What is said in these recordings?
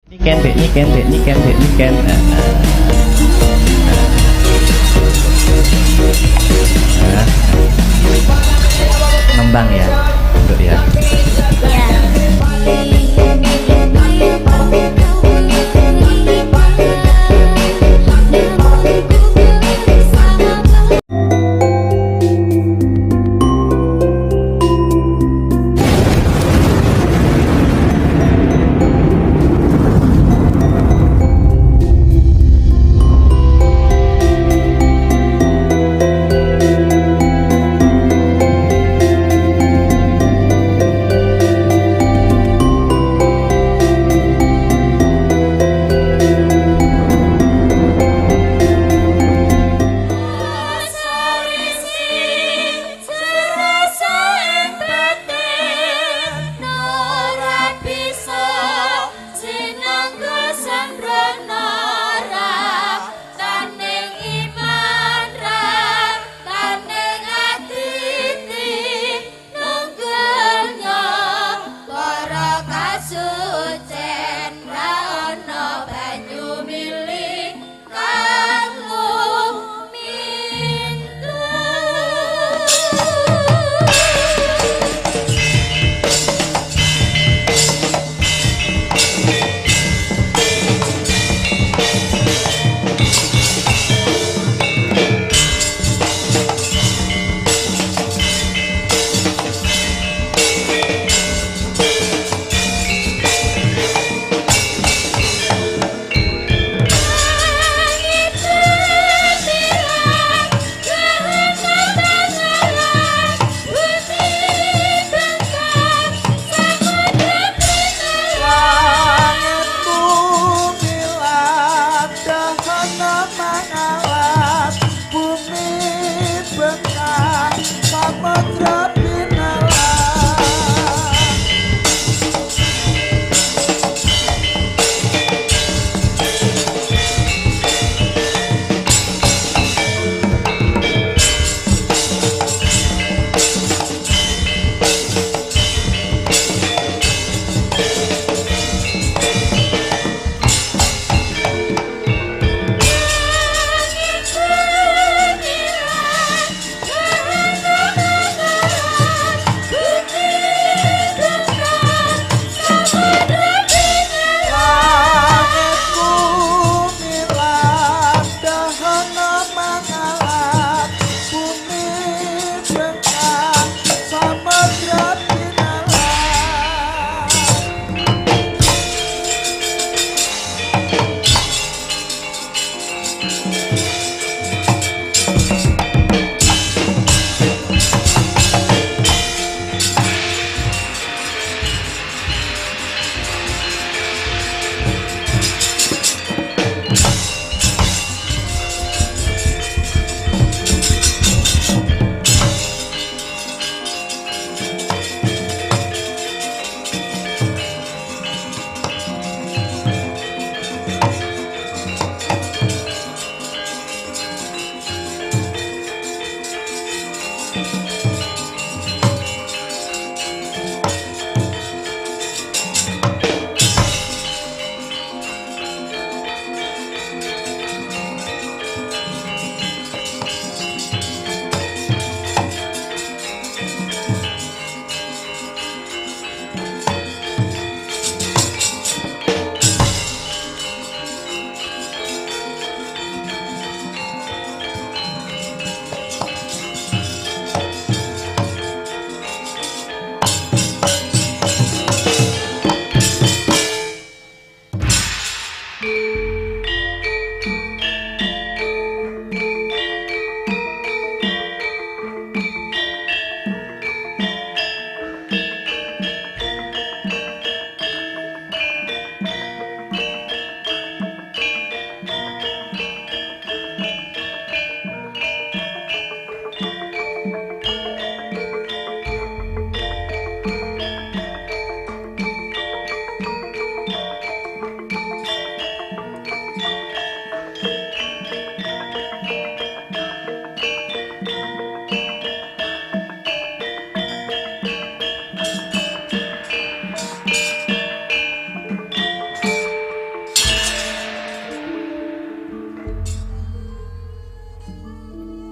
Nyiken dek, nyiken dek, nyiken dek, nyiken. Ngembang ya, untuk ya.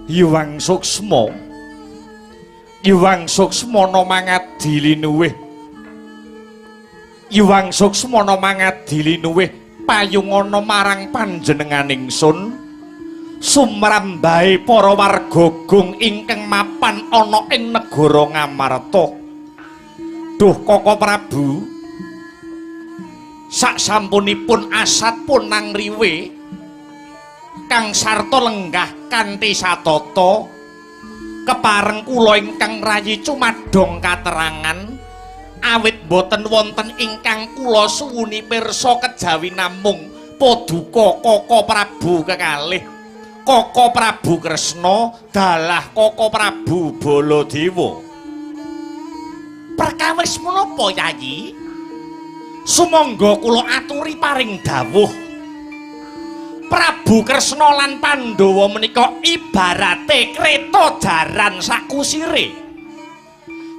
Iwang Suksma nomangadi Iwang Suksma nomangadi linuwih payungana marang panjenenganing sun sumrambahe para warga Gung ingkang mapan ana ing negara Ngamarta. Duh Koko Prabu, saksampunipun asat punang riwe kang sarta lenggah kanthi satata kepareng kula ingkang rayi cumadong katerangan awit boten wonten ingkang kula suwuni pirsa kejawi namung paduka Koko Prabu kekalih Koko Prabu Kresna dalah Koko Prabu Baladewa. Perkawis menapa Yayi? Sumangga kula aturi paring dawuh. Prabu Kresna lan Pandhawa menika ibarate kreta jaran sakusire.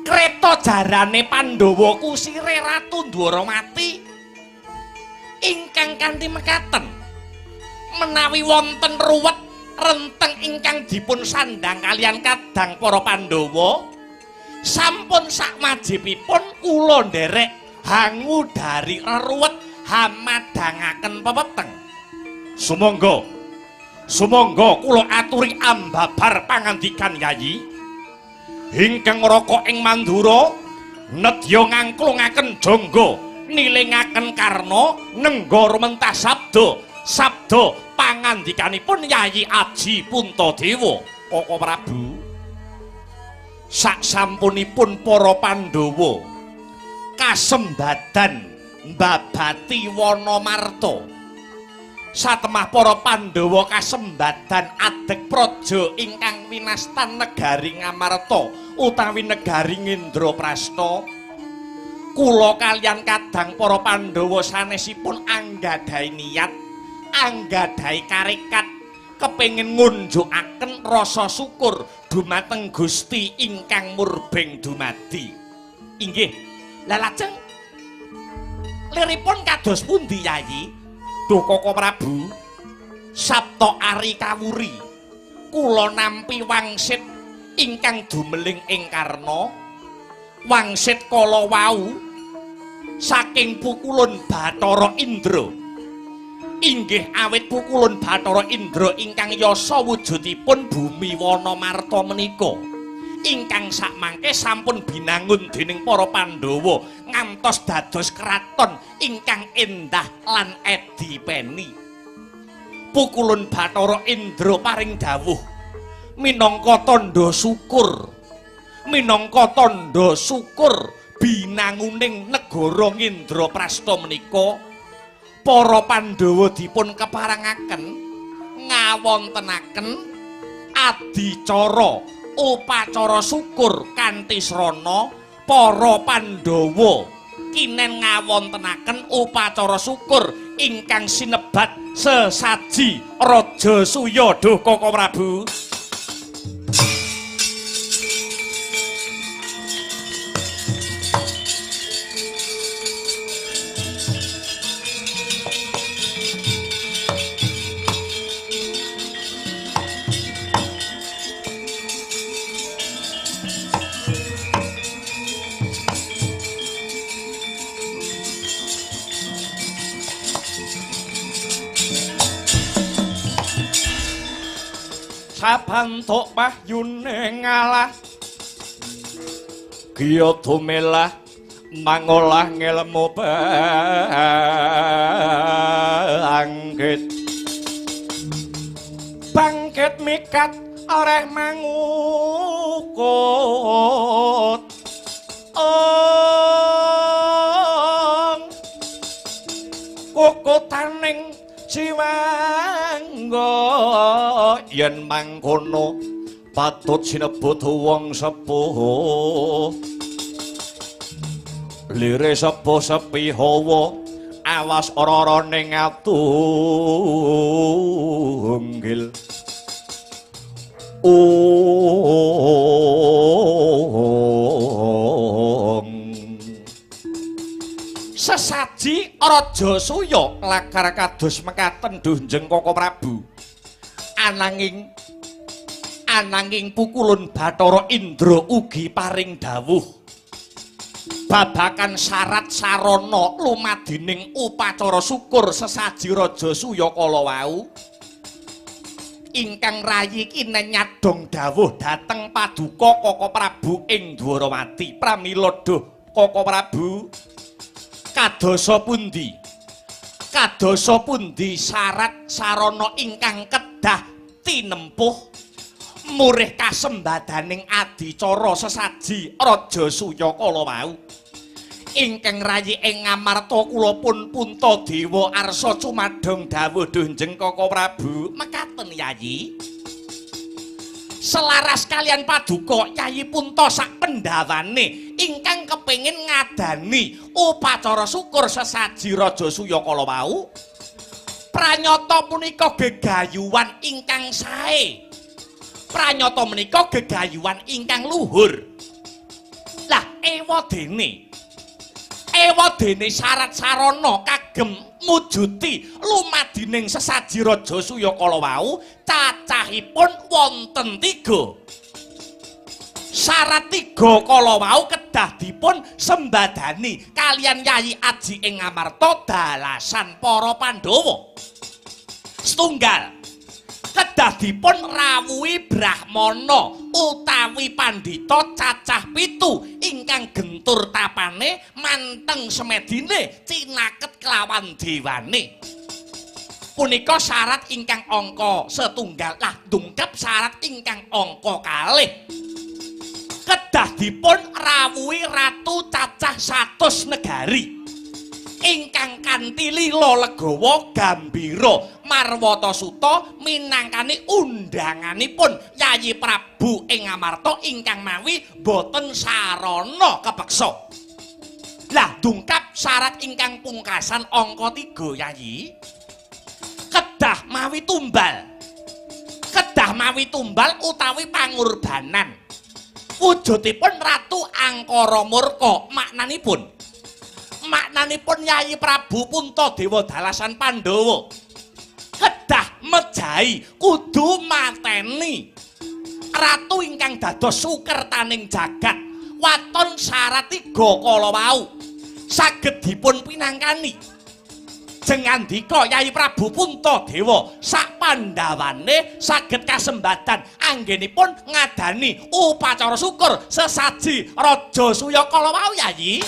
Kreta jarane Pandhawa kusire Ratu Dwaramati ingkang kanthi mekaten menawi wonten ruwet renteng ingkang dipun sandang kalian kadang para Pandhawa sampun sakmajipipun kula nderek hangu dari ruwet hamadangaken pepeteng. Sumangga kula aturi ambabar pangandikan Yayi ingkang raka ing Mandura nedya ngangklungaken jangga nilingaken karna nengga rumentah sabda pangandikanipun Yayi Aji Puntadewa. Koko Prabu, saksampunipun para Pandhawa kasembadan mbabati Wanamarta satemah para Pandhawa kasembadan adeg praja ingkang winastan negari Ngamarta utawi negari Ngendraprasta, kula kaliyan kadang para Pandhawa sanesipun anggadhahi niat anggadhahi karekat kepengin ngunjukaken rasa syukur dumateng Gusti ingkang murbeng dumadi. Inggih, lha lajeng liripun kados pundi Yayi? Duh Koko Prabu, Sabta Ari Kawuri kula nampi wangsit ingkang dumeling ing karna wangsit kala wau saking pukulun Bathara Indra. Inggih awit pukulun Bathara Indra ingkang yasa wujudipun bumi Wanamarta menika ingkang sakmangke sampun binangun dening para Pandhawa ngantos dados kraton ingkang endah lan edipeni. Pukulun Bathara Indra paring dawuh minangka tandha syukur binanguning negara Ngendraprasta menika para Pandhawa dipun keparengaken ngawontenaken adicara upacara syukur kanthi srana para Pandhawa kinen ngawontenaken upacara syukur ingkang sinebat sesaji Raja Suya. Duh Koko Prabu, sabantuk pahyune ngalah giya tumelah mangolah ngelmu bangkit mikat oreh mangukut kukutaning Siwangga yen mangkono patut sinebut wong sepuh lire sepuh sepi hawa awas ora ning atunggil sesaji Raja Suya lakar kados mekaten Dunjeng Koko Prabu. ananging pukulun Bathara Indra ugi paring dawuh babakan syarat sarana lumadining upacara syukur sesaji Raja Suyakala wau ingkang rayi kinen nyadong dawuh dhateng paduka Kaka Prabu ing Dwarawati. Pramila duh Kaka Prabu kadosa pundi? Kadosa pundi syarat sarana ingkang kedah tinempuh murih kasembadaning adicara sesaji Raja Suyakala wau ingkang rayi ing Ngamarta kula pun Puntadewa arsa cumadong dawuh Dunjeng Kaka Prabu mekaten Yayi. Selaras kalian paduka Yayi Punta sak pendawane ingkang kepengin ngadani upacara syukur sesaji Raja Suyakala wau. Pranyata punika gegayuhan ingkang sae. Pranyata menika gegayuhan ingkang luhur. Lah ewa dene syarat sarana kagem mujuti lumadining sesaji Raja Suyakala wau cacahipun wonten 3. Syarat 3 kala wau kedah dipun sembadani kalian Yayi Aji ing Ngamarta dalasan para Pandhawa. Setunggal kedah dipun rawuhi Brahmana utawi pandhita cacah 7 ingkang gentur tapane manteng semedine cinaket kelawan dewane. Punika syarat ingkang angka setunggal. Lah dungkap syarat ingkang angka kalih kedah dipun rawuhi ratu cacah 100 negari ingkang kanthi lila legawa gambira marwata suta minangkani undanganipun Yayi Prabu ing Ngamarta ingkang mawi boten sarana kepeksa. Lah dungkap syarat ingkang pungkasan angka 3 Yayi kedah mawi tumbal utawi pangurbanan wujudipun Ratu Angkara Murka. Maknanipun Yayi Prabu Puntadewa dalasan Pandhawa kedah mejahi kudu mateni ratu ingkang dados sukertaning jagat. Waton syarat 3 kala wau saged dipun pinangkani. Jengandika Yayi Prabu Puntadewa sak pandhawane saged kasembadan anggenipun ngadani upacara syukur sesaji Raja Suyakala wau Yayi.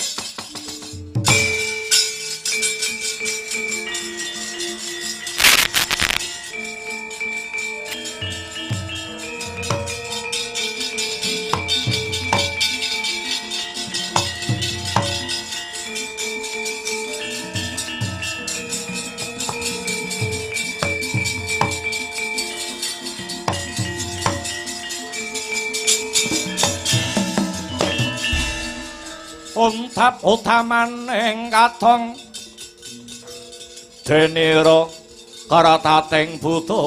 Untap utaman ing katong denira karatating budaya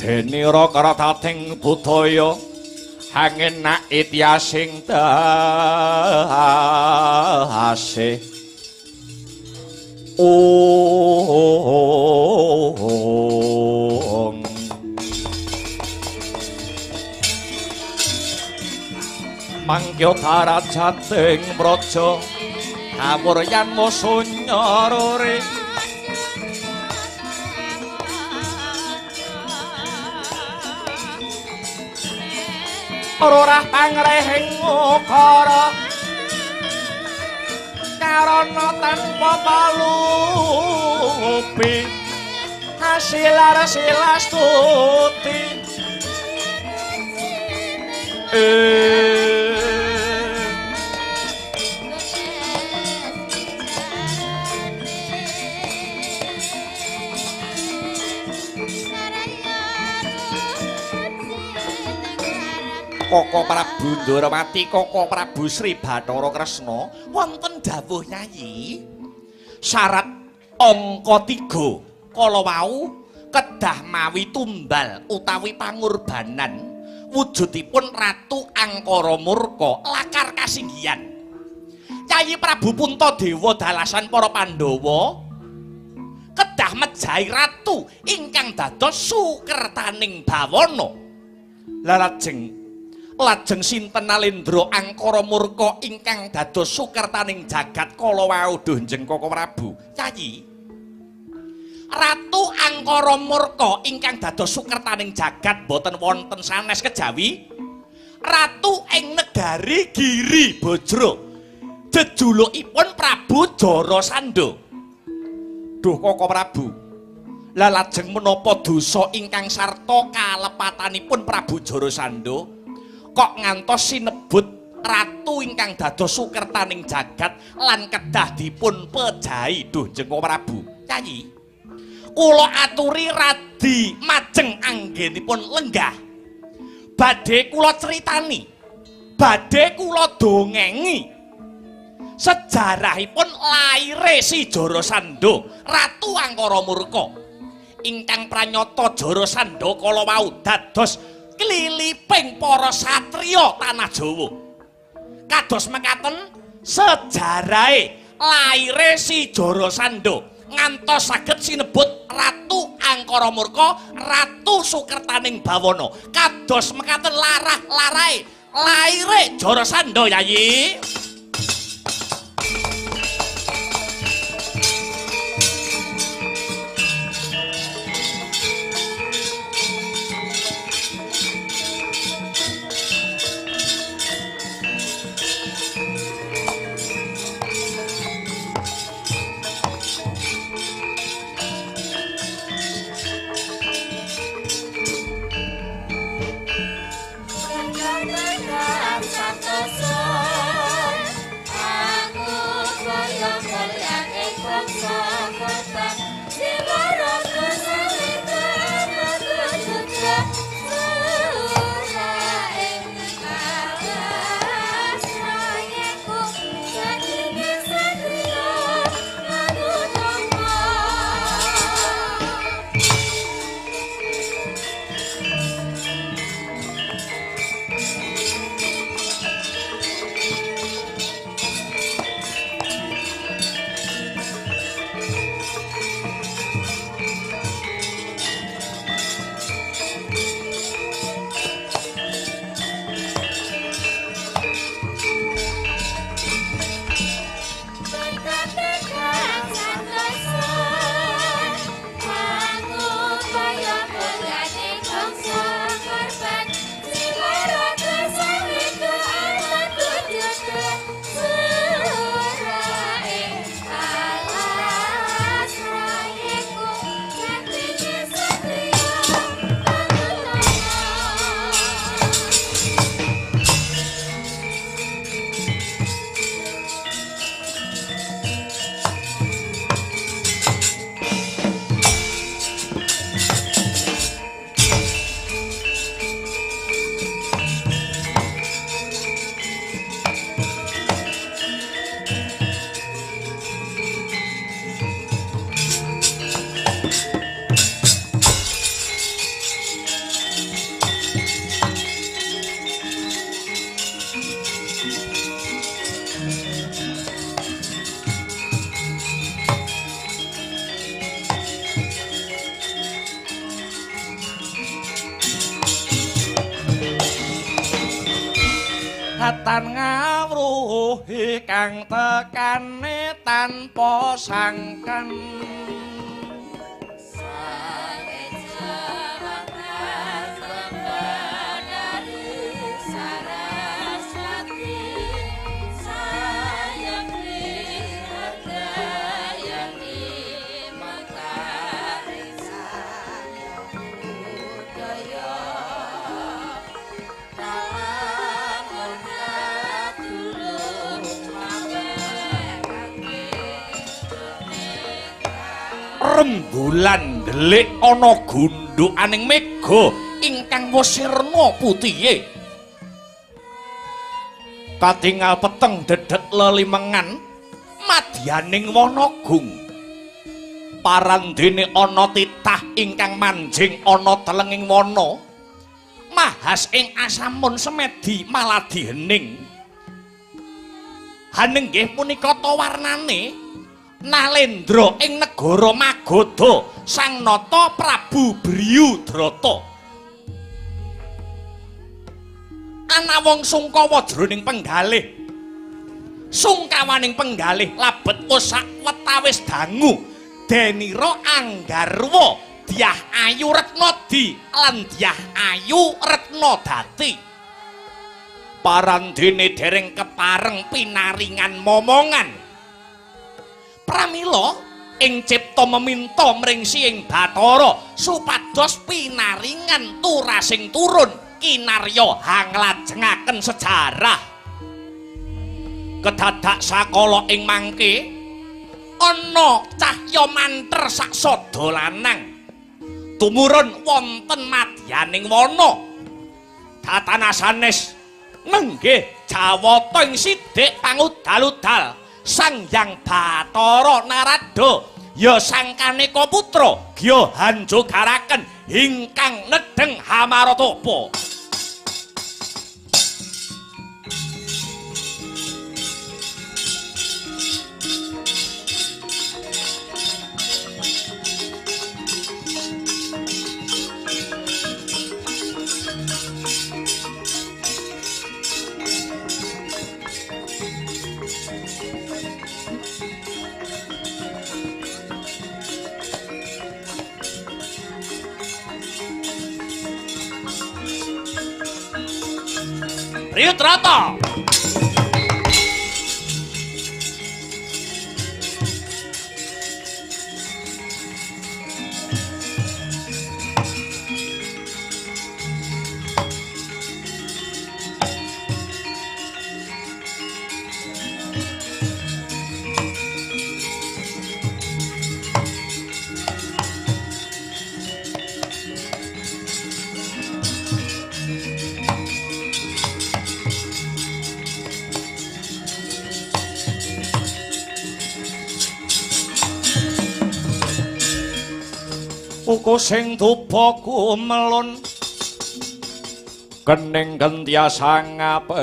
denira karatating budaya angin nait yasing dase mangkyo tarajating praja kawuryan musunyarore ora pangrehing ukara karana tanpa palupi hasilar silastuti Kaka Prabu Ndrawati, Kaka Prabu Sri Bathara Kresna wonten dawuh Yayi syarat angka 3 kala wau kedah mawi tumbal utawi pangurbanan wujudipun Ratu Angkara Murka lakar kasinggihan. Yayi Prabu Puntadewa dalasan para Pandhawa kedah mejahi ratu ingkang dados sukertaning bawana. Lajeng sinten Nalendra angkara murka ingkang dados sukertaning jagat kala wau Dunjeng Koko Prabu. Yayi, Ratu angkara murka ingkang dados sukertaning jagat boten wonten sanes kejawi ratu ing negari Giri Bajra. Jejulukipun Prabu Jarasandha. Duh Koko Prabu, lajeng menapa dosa ingkang sarta kalepatanipun Prabu Jarasandha kok ngantos sinebut ratu ingkang dados sukertaning jagat lan kedah dipun pejahi Dunjeng Koko Prabu. Yayi, kula aturi radi majeng anggenipun lenggah badhe kula critani, badhe kula dongengi sejarahipun laire si Jarasandha ratu angkara murka ingkang pranyata Jarasandha kala wau dados kliliping para satriya tanah Jawa. Kados mekaten sejarahe laire si Jarasandha ngantos saged sinebut ratu angkara murka, ratu sukertaning bawana. Kados mekaten larahe laire Jarasandha. Yayi, Katan ngawruhi kang tekane tanpa sangkan. Rembulan ndelik ana gundukaning mega ingkang wasirna putihe. Katingal peteng dedet lelimengan madyaning Wanagung. Parandene ana titah ingkang manjing ana telenging wana. Mahas ing asamun semedi maladi hening. Haning nggih punika ta warnane Nalendra ing negara Magadha Sang Nata Prabu Bryudrata. Ana wong sungkawa jroning penggalih. Sungkawaning penggalih labet sak wetawis dangu. Denira Anggarwa Dyah Ayu Retnadi lan Dyah Ayu Retnadati. Parandene dereng kepareng pinaringan momongan. Pramila ing cipta meminta mring Siing Bathara supados pinaringan turasing turun kinarya hanglajengaken sejarah. Kedadak sakala ing mangke ana cahya manter sak sada lanang tumurun wonten madyaning wana. Tatana sanes nenggih jawata ing sithik pangudal-udal Sang Hyang Bathara Narada ya sangkaneka putra gya hanjogaraken ingkang nedheng Hamaratapa. Bryudrata. Uku sing dupa kumelun kening gentiasa ngapake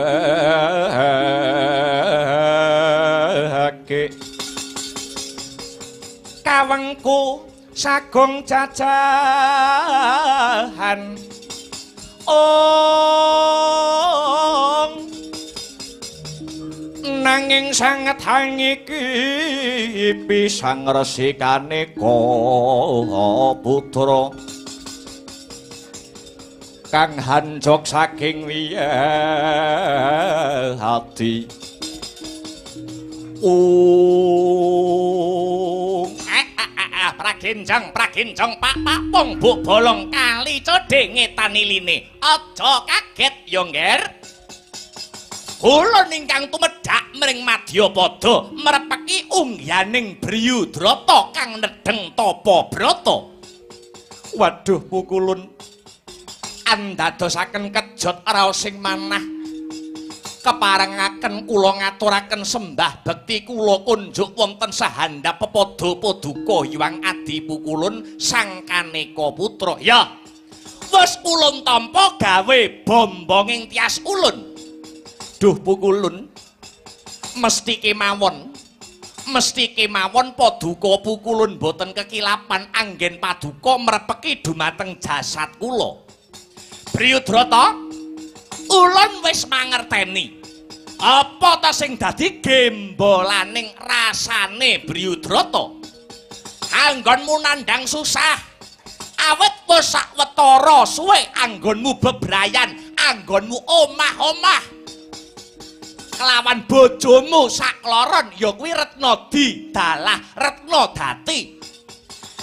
kawengku sagung jajahan nanging sanget hangiki pisang resikane putra kang hanjok saking wiyati praginjang pak wong buk bolong kali codhe ngetani line aja kaget yo ngger. Kula ingkang tumedhak mring Madyapada mrepeki ungganing Bryudrata kang nedheng tapa brata. Waduh pukulun andadosaken kejot raos sing manah keparengaken kula ngaturaken sembah bekti kula kunjuk wonten sahandhap pepada paduka Hyang Adi Pukulun sang Kaneka putra. Ya wis ulun tampa gawe bombonging tias ulun. Duh Pukulun mesti kemawon paduka Pukulun boten kekilapan anggen paduka mrepeki dumateng jasad kula. Bryudrata ulun wis mangerteni apa ta sing dadi gembolaning rasane Bryudrata. Anggonmu nandhang susah awit wis sawetara suwe anggonmu bebrayan, anggonmu omah-omah kelawan bojomu sakloron ya kuwi Retnadi dalah Retnadati.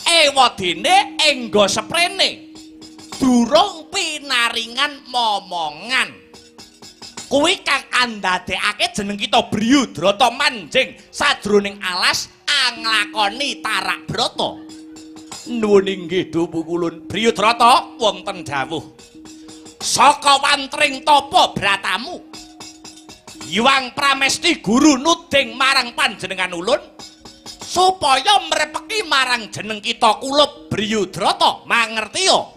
Ewadene engga seprene durung pinaringan momongan. Kuwi kang andadekake jeneng kita Bryudrata manjing sadroning alas anglakoni tarak brata. Nuwun inggih Duh Pukulun. Bryudrata wonten dawuh saka wantring tapa bratamu Hyang Pramesti Guru nuding marang panjenengan ulun supaya mrepeki marang jeneng kita kulup Bryudrata. Mangertiya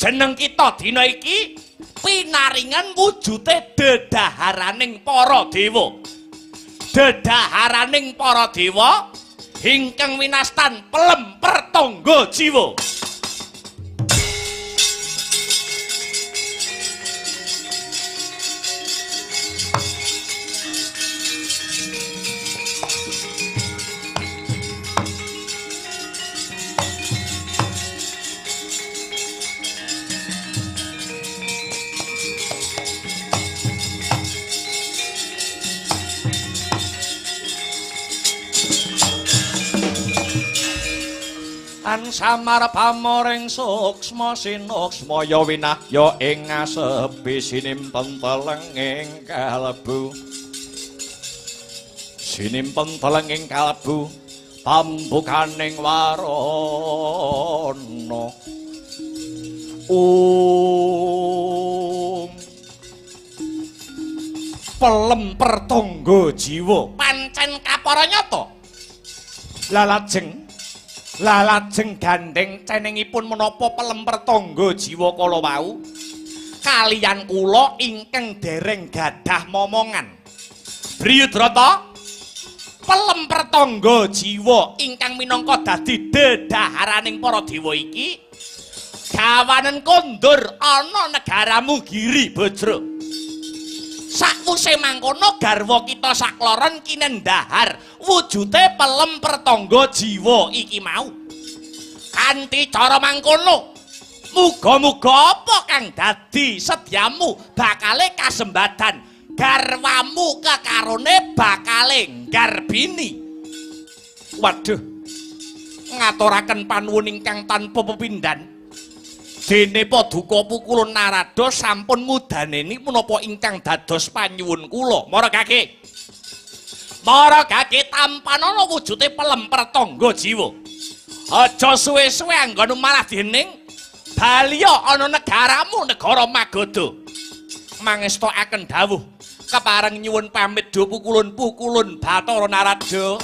jeneng kita dina iki pinaringan wujute dedaharaning para dewa. Dedaharaning para dewa ingkang winastan pelemper tangga jiwa. An samar pamoring suksma sinuksma ya winahya ing ngasepi sinimpen telenging kalbu sinimpen telenging kalbu pambukaning warana pelemper tangga jiwa pancen kapara nyata Lalajeng gandeng cenengipun menapa pelemper tangga jiwa kala wau kaliyan kula ingkang dereng gadah momongan. Briyudrata, pelemper tangga jiwa ingkang minangka dadi dedaharaning para dewa iki gawanen kondur ana negaramu Giri Bajra. Sakwise mangkono garwa kita sakloron kinendahar wujute pelemper tangga jiwa iki mau. Kanthi cara mangkono, muga-muga apa kang dadi sedyamu bakale kasembadan, garwamu kekarone bakale nggarbini. Waduh, ngaturaken panuwun ingkang tanpa pepindhan. Dene Paduka Pukulun Narada sampun mudaneni menapa ingkang dados panyuwun kula. Mara gage tampanana wujude pelemper tangga jiwa. Aja suwe-suwe anggon malah dening Balya ana negaramu negara Magadha. Mangestokaken dawuh kepareng nyuwun pamit do Pukulun Bathara Narada.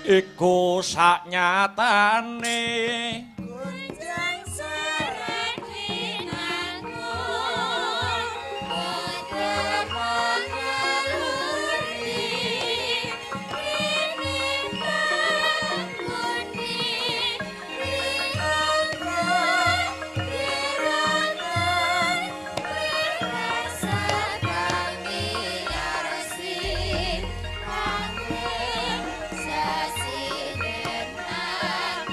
Iku saknyatane Kunjang sareng winangku Sasi denang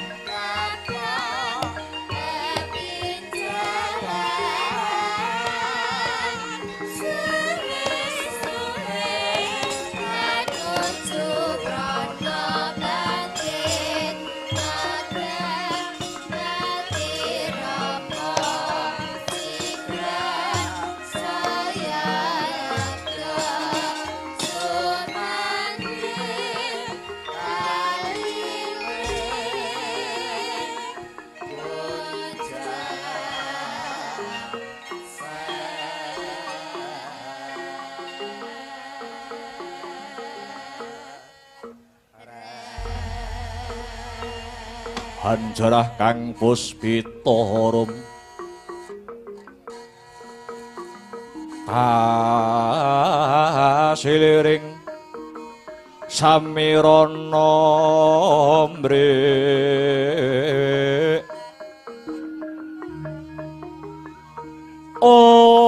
hanjarah kang puspita tasiliring samirana mrek Om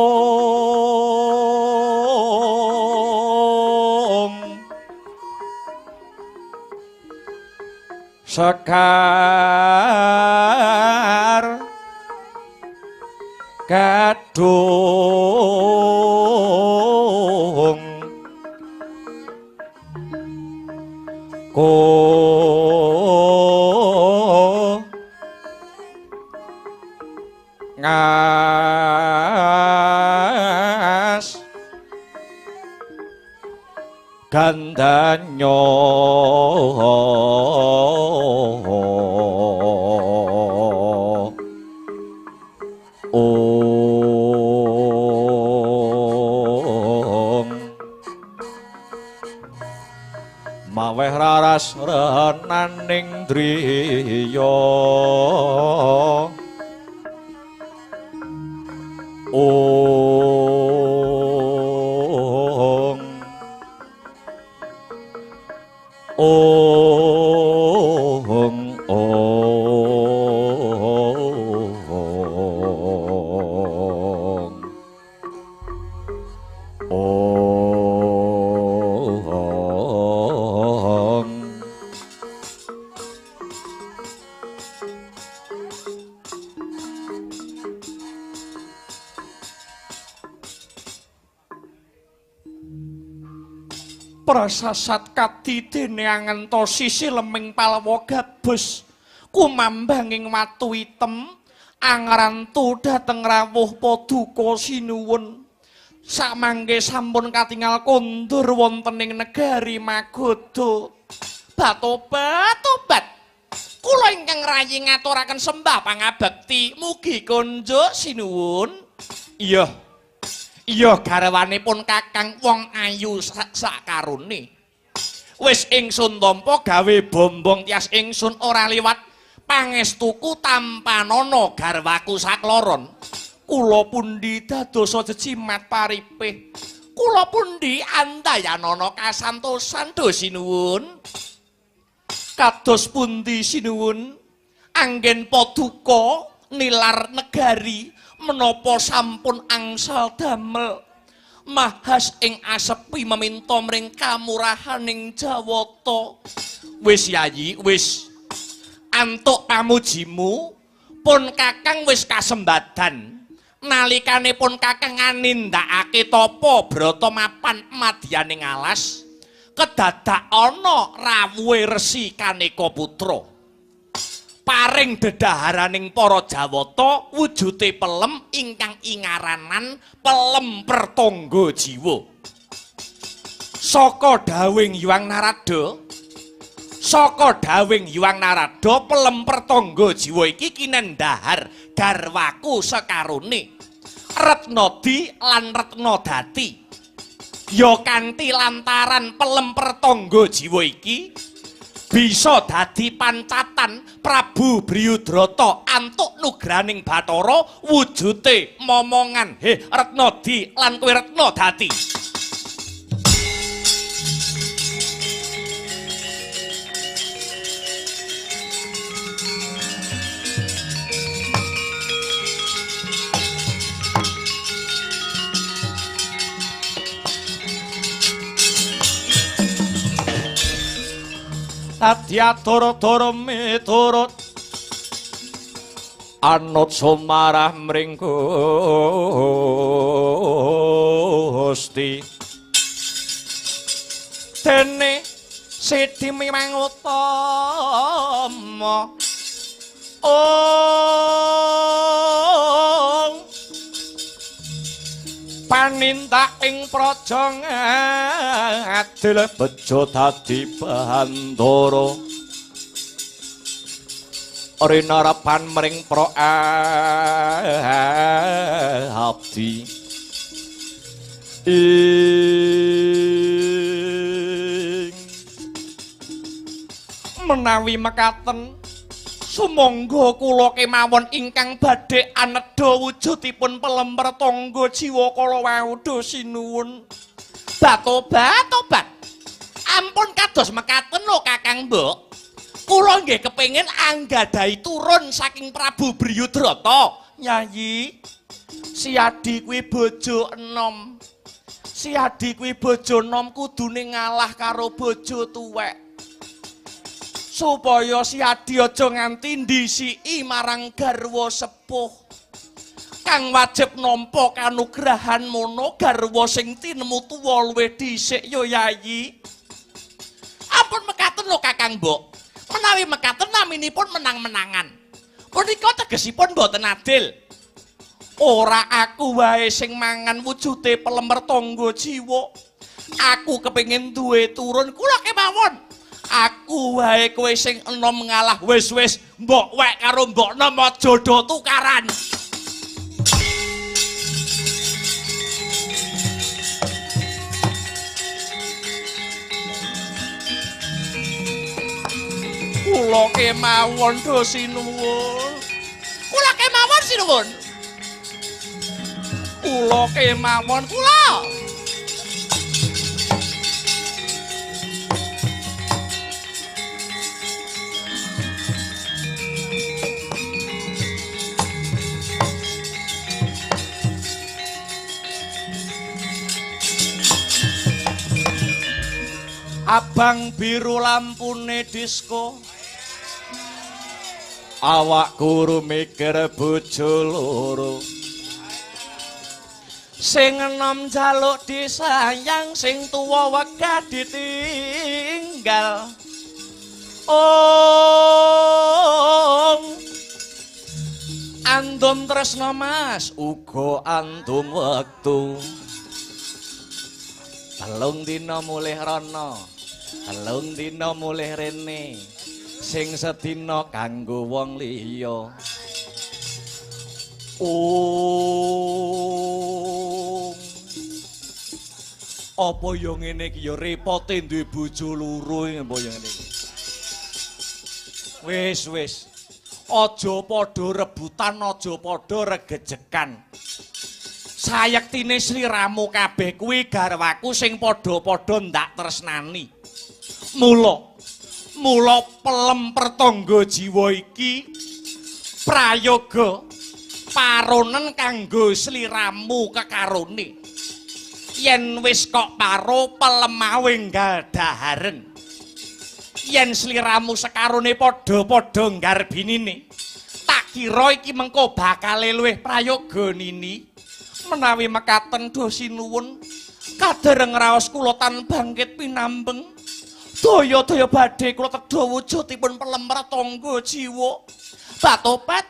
Sekar Kadung Ko Ngas Gandanyo maweh raras renaning driya prasasat kadi dene angentosi sileming palwa gabus kumambanging watu item angrantu dhateng rawuh paduka sinuwun samangke sampun katingal kondur wonten ing negari Magoda batobat kula ingkang rayi ngaturaken sembah pangabekti mugi konjuk sinuwun iya garwanipun Kakang wong ayu sakarone wis ingsun tampa gawe bombong tias ingsun ora liwat pangestuku tanpa nono garwaku sakloron kula pundi dadosa jecimat paripih kula pundi andayanana kasantosan do sinuwun kados pundi sinuwun anggen paduka nilar negari menapa sampun angsal damel mahas ing asepi meminta mring kamurahaning Jawata wis yayi wis antuk pamujimu pun Kakang wis kasembadan nalikane pun Kakang nindakake tapa brata mapan madyaning alas kedadak ana rawuhe Resi Kaneka Putra paring dedaharaning para Jawata wujute pelem ingkang ingaranan pelem pertangga jiwa saka dawing Hyang Narada pelem pertangga jiwa iki kinendahar garwaku sekarone Retnadi lan Retnadati ya kanthi lantaran pelem pertangga jiwa iki bisa dadi pancatan Prabu Briyudrata antuk nugraning Bathara wujute momongan Retnadi lan kowe Retnadati Adya dara-dara miturut anut sumarah mring Gusti dene Sidi Mimang Utama panindak ing praja adil bejo dadi bandara rinarapan mring pra abdi menawi mekaten Sumangga kula kemawon ingkang badhe anedha wujudipun pelemper tangga jiwa kala wau sinuwun. Tobat. Ampun kados mekaten lho Kakang Mbok. Kula nggih kepengin anggadhahi turun saking Prabu Bryudrata. Nyayi, si Adi kuwi bojo enom. Si Adi kuwi bojo enom kudune ngalah karo bojo tuwek. Supaya si Adi aja nganti ndisiki marang garwa sepuh kang wajib nampa kanugrahan mono garwa sing tinemu tuwa luwih dhisik ya Yayi. Ampun mekaten lho Kakang Mbok. Menawi mekaten naminipun menang-menangan. Punika tegesipun boten adil. Ora aku wae sing mangan wujude pelemper tangga jiwa. Aku kepengin duwe turun kula kemawon. Aku wae kowe sing enom ngalah wis mbok wek karo mbok nom aja do tukaran. Kula kemawon do sinuwun. Kula kemawon sinuwun. Kula kemawon kula. Abang biru lampune disko. Awakku rumikir bojo loro. Sing enom jaluk disayang, sing tuwa wegah ditinggal. Andum tresno Mas, uga andum wektu. Telung dina mulih rono, telung dina mulih rene, sing sedina kanggo wong liya. Apa ya ngene iki ya repote duwe bojo loro apa ya ngene iki. Wis. Aja padha rebutan, aja padha regejekan. Sayektine sliramu kabeh kuwi garwaku sing padha-padha ndak tresnani. Mula pelemper tangga jiwa iki prayoga paronen kanggo sliramu kekarone. Yen wis kok paro pelemawe nggadaharen. Yen sliramu sekarone padha-padha ngarbinine. Tak kira iki mengko bakale luwih prayoga nini. Menawi mekaten do sinuwun kadereng raos kula tan bangkit pinambeng daya-daya badhe kula tedha wujudipun pelemper tangga jiwa. Tobat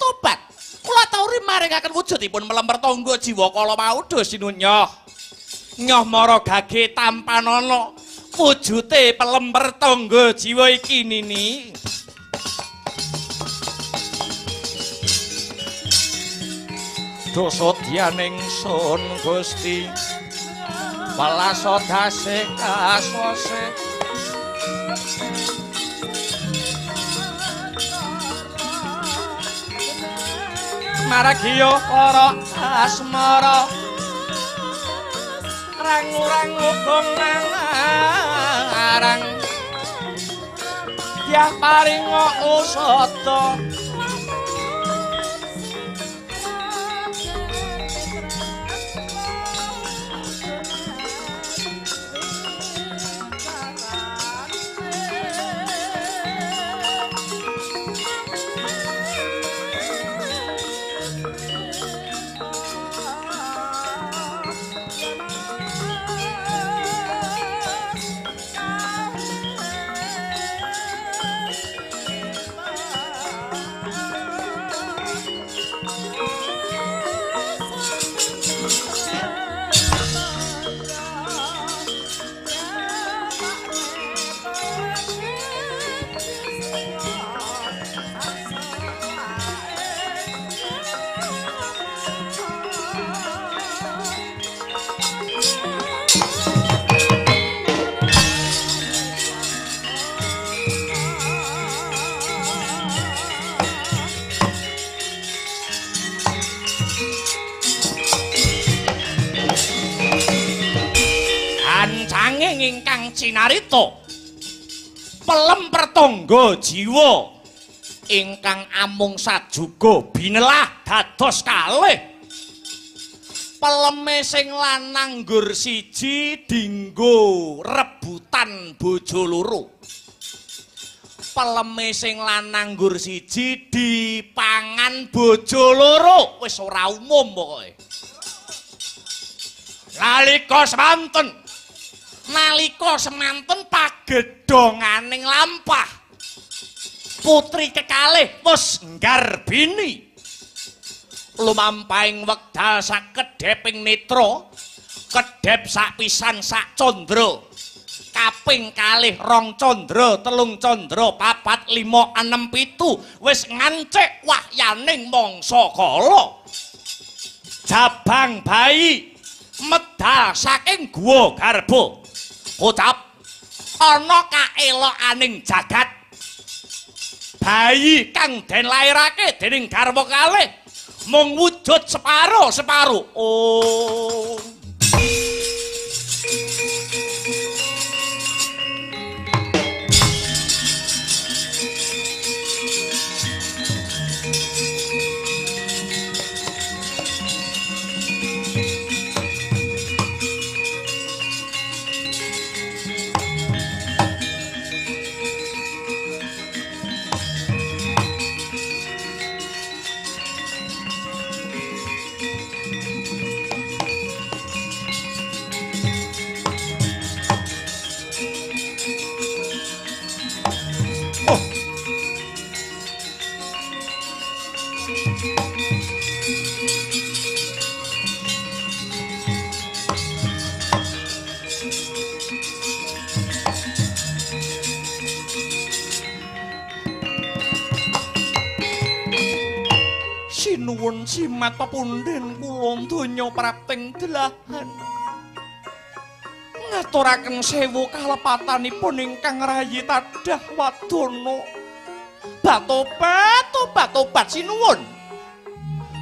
kula tawuri maringaken wujudipun pelemper tangga jiwa kala mau do sinuwun nyoh mara gage tampanana wujude pelemper tangga jiwa iki nini. Dosa dianing sun Gusti walasodase kaswase maragya para asmara rangu-rangu arang ya paringa usada. nanging ingkang cinarita pelem pertangga jiwa ingkang amung sajuga binelah dados kalih peleme sing lanang nggur siji dinggo rebutan bojo loro peleme sing lanang nggur siji dipangan bojo loro wis ora umum pokoke nalika semanten pagedhonganing lampah putri kekalih wis nggarbini lumampahing wekdal sakedheping netra kedhep sapisan sak candra kaping kalih rong candra telung candra papat lima enem pitu wis ngancik wahyaning mangsa kala jabang bayi medal saking guwa garba ucap ana kaelokaning jagat bayi kang den lairake dening garwa kalih mung wujud separo oh sinuwun simat pepunden kula donya prapting delahan ngaturaken sewu kalepatanipun ingkang rayi tadah wadana batobat sinuwun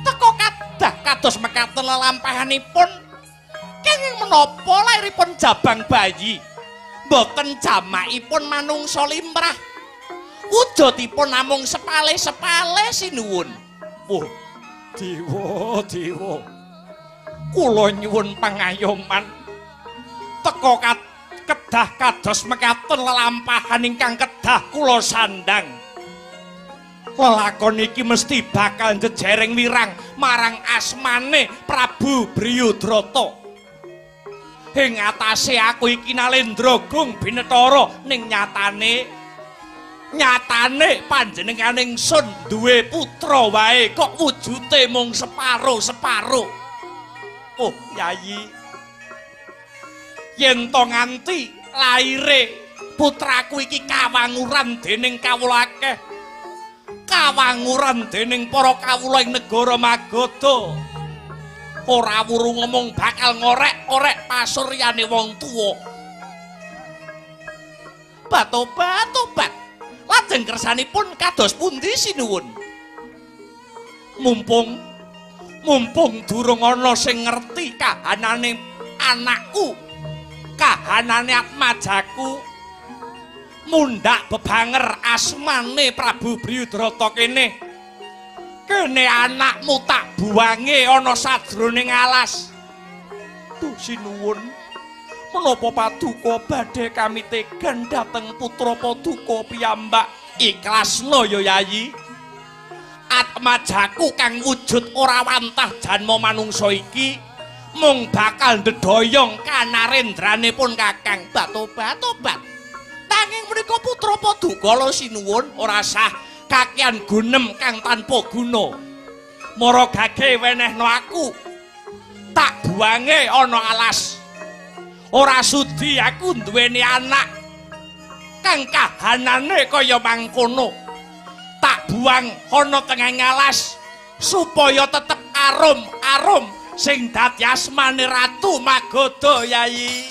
teka kadah kados mekaten lelampahanipun kenging menapa lairipun jabang bayi boten jamakipun manungsa limrah wujudipun namung sepale-sepale sinuwun. Wah, dewa. Kula nyuwun pangayoman. Teka kedah kados mekaten lelampahan ingkang kedah kula sandang. Lelakon iki mesti bakal jejereng wirang marang asmane Prabu Briyudrata. Ing atase aku iki Nalendra Gung Binetara ning nyatane panjenengan ingsun duwe putra wae kok wujute mung separo-separo. Oh, Yayi. Yen to nganti laire putraku iki kawanguran dening kawula akeh. Kawanguran dening para kawula ing negara Magadha. Ora wuru ngomong bakal ngorek-orek pasuryane wong tuwa. Batobat. Lajeng kersanipun kados pundi sinuwun? Mumpung durung ana sing ngerti kahanane anakku, kahanane atmajaku, mundhak bebanger asmane Prabu Briyudrata kene. Kene anakmu tak buange ana sadroning alas. Duh sinuwun. Menapa paduka badhe kami tegan dhateng putra paduka piyambak ikhlasna ya Yayi. Atmajaku kang wujud ora wantah janma manungsa iki mung bakal ndedoyong kanarendrane pun Kakang Batobat. Nanging menika putra paduka lho sinuwun ora sah kakian gunem kang tanpa guna. Mara gage wenehno aku tak buange ana alas. Ora sudi aku duweni anak kang kahanane kaya mangkono. Tak buang ana tengah alas supaya tetep arum sing dadi asmane Ratu Magadha Yayi.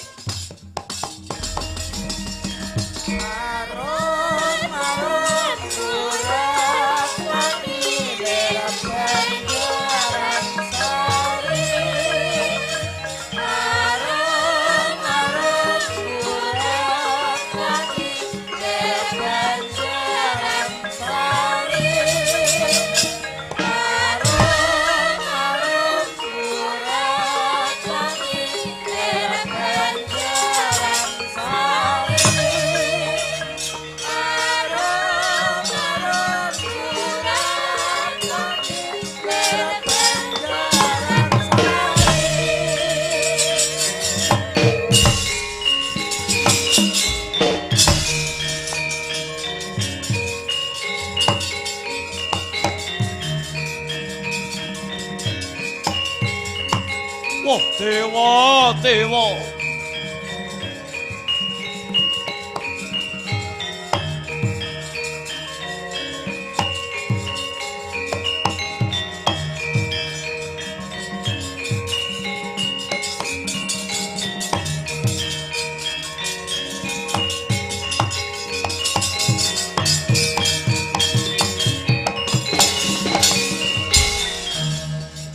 dewa.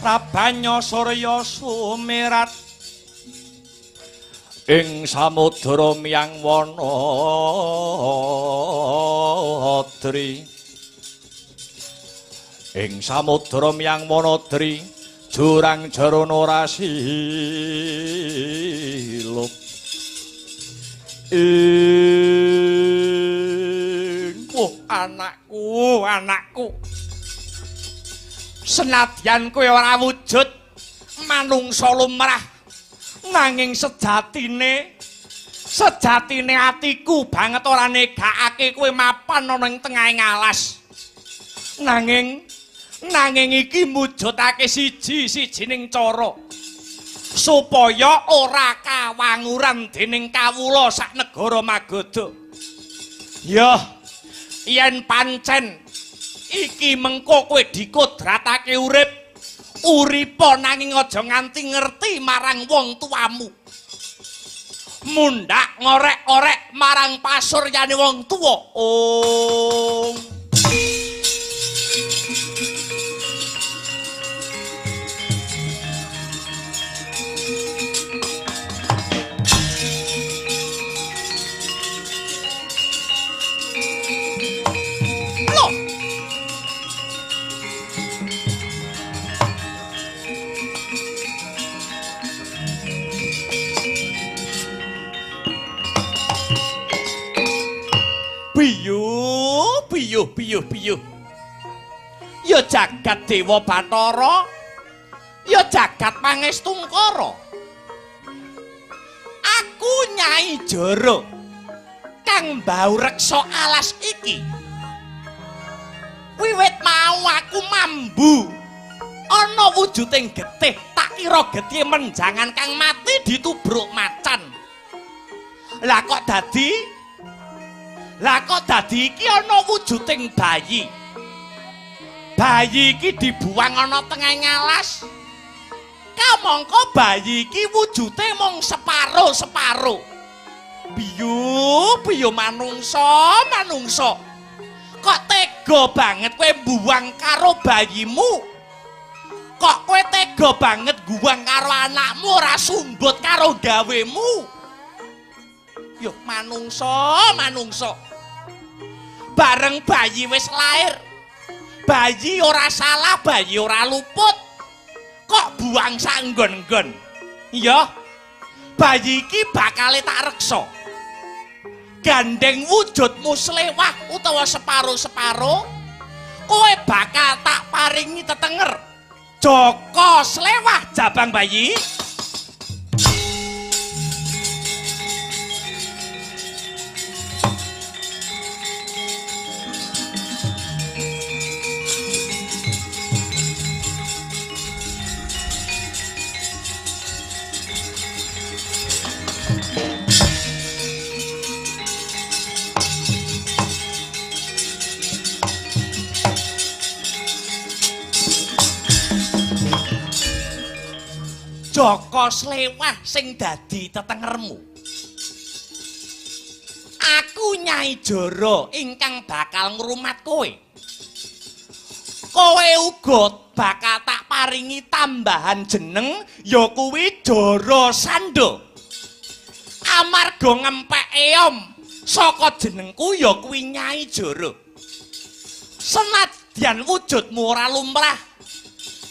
Rabanya Surya sumirat ing samudra miyang Wanadri. Ing samudra miyang Wanadri jurang jarana ora silup. Anakku. Senadyan kowe ora wujud manungsa lumrah nanging sejatine atiku banget ora negakake kowe mapan ana ing tengahing alas. Nanging iki mujudake siji-sijining cara supaya ora kawanguran dening kawula sak negara Magadha. Ya, yen pancen iki mengko kowe dikodratake uripa nanging aja nganti ngerti marang wong tuamu. Mundhak ngorek-orek marang pasuryane wong tuwa. Piyuh. Ya jagat Dewa Bathara, ya jagat Pangestungkara. Aku Nyai Jara kang mbau reksa alas iki. Wiwit mau aku mambu ana wujuding getih, tak kira getih menjangan kang mati ditubruk macan. Lah kok dadi iki ana wujuding bayi. Bayi iki dibuang ana tengahing alas. Kamangka bayi iki wujude mung separo-separo. Biyo manungsa. Kok tega banget kowe mbuwang karo bayimu? Kok kowe tega banget guwang karo anakmu ora sumbut karo gawemu? Yo manungsa. Bareng bayi wis lair. Bayi ora salah, bayi ora luput. Kok buang sanggon-nggon? Iya. Bayi iki bakale tak reksa. Gandeng wujudmu slewah utawa separo-separo, kowe bakal tak paringi tetenger. Joko slewah jabang bayi. Joko slewah sing dadi tetengermu. Aku Nyai Jara ingkang bakal ngrumat kowe. Kowe uga bakal tak paringi tambahan jeneng ya kuwi Jara Sanda. Amarga ngempek eom saka jenengku ya kuwi Nyai Jara. Senadyan wujudmu ora lumrah,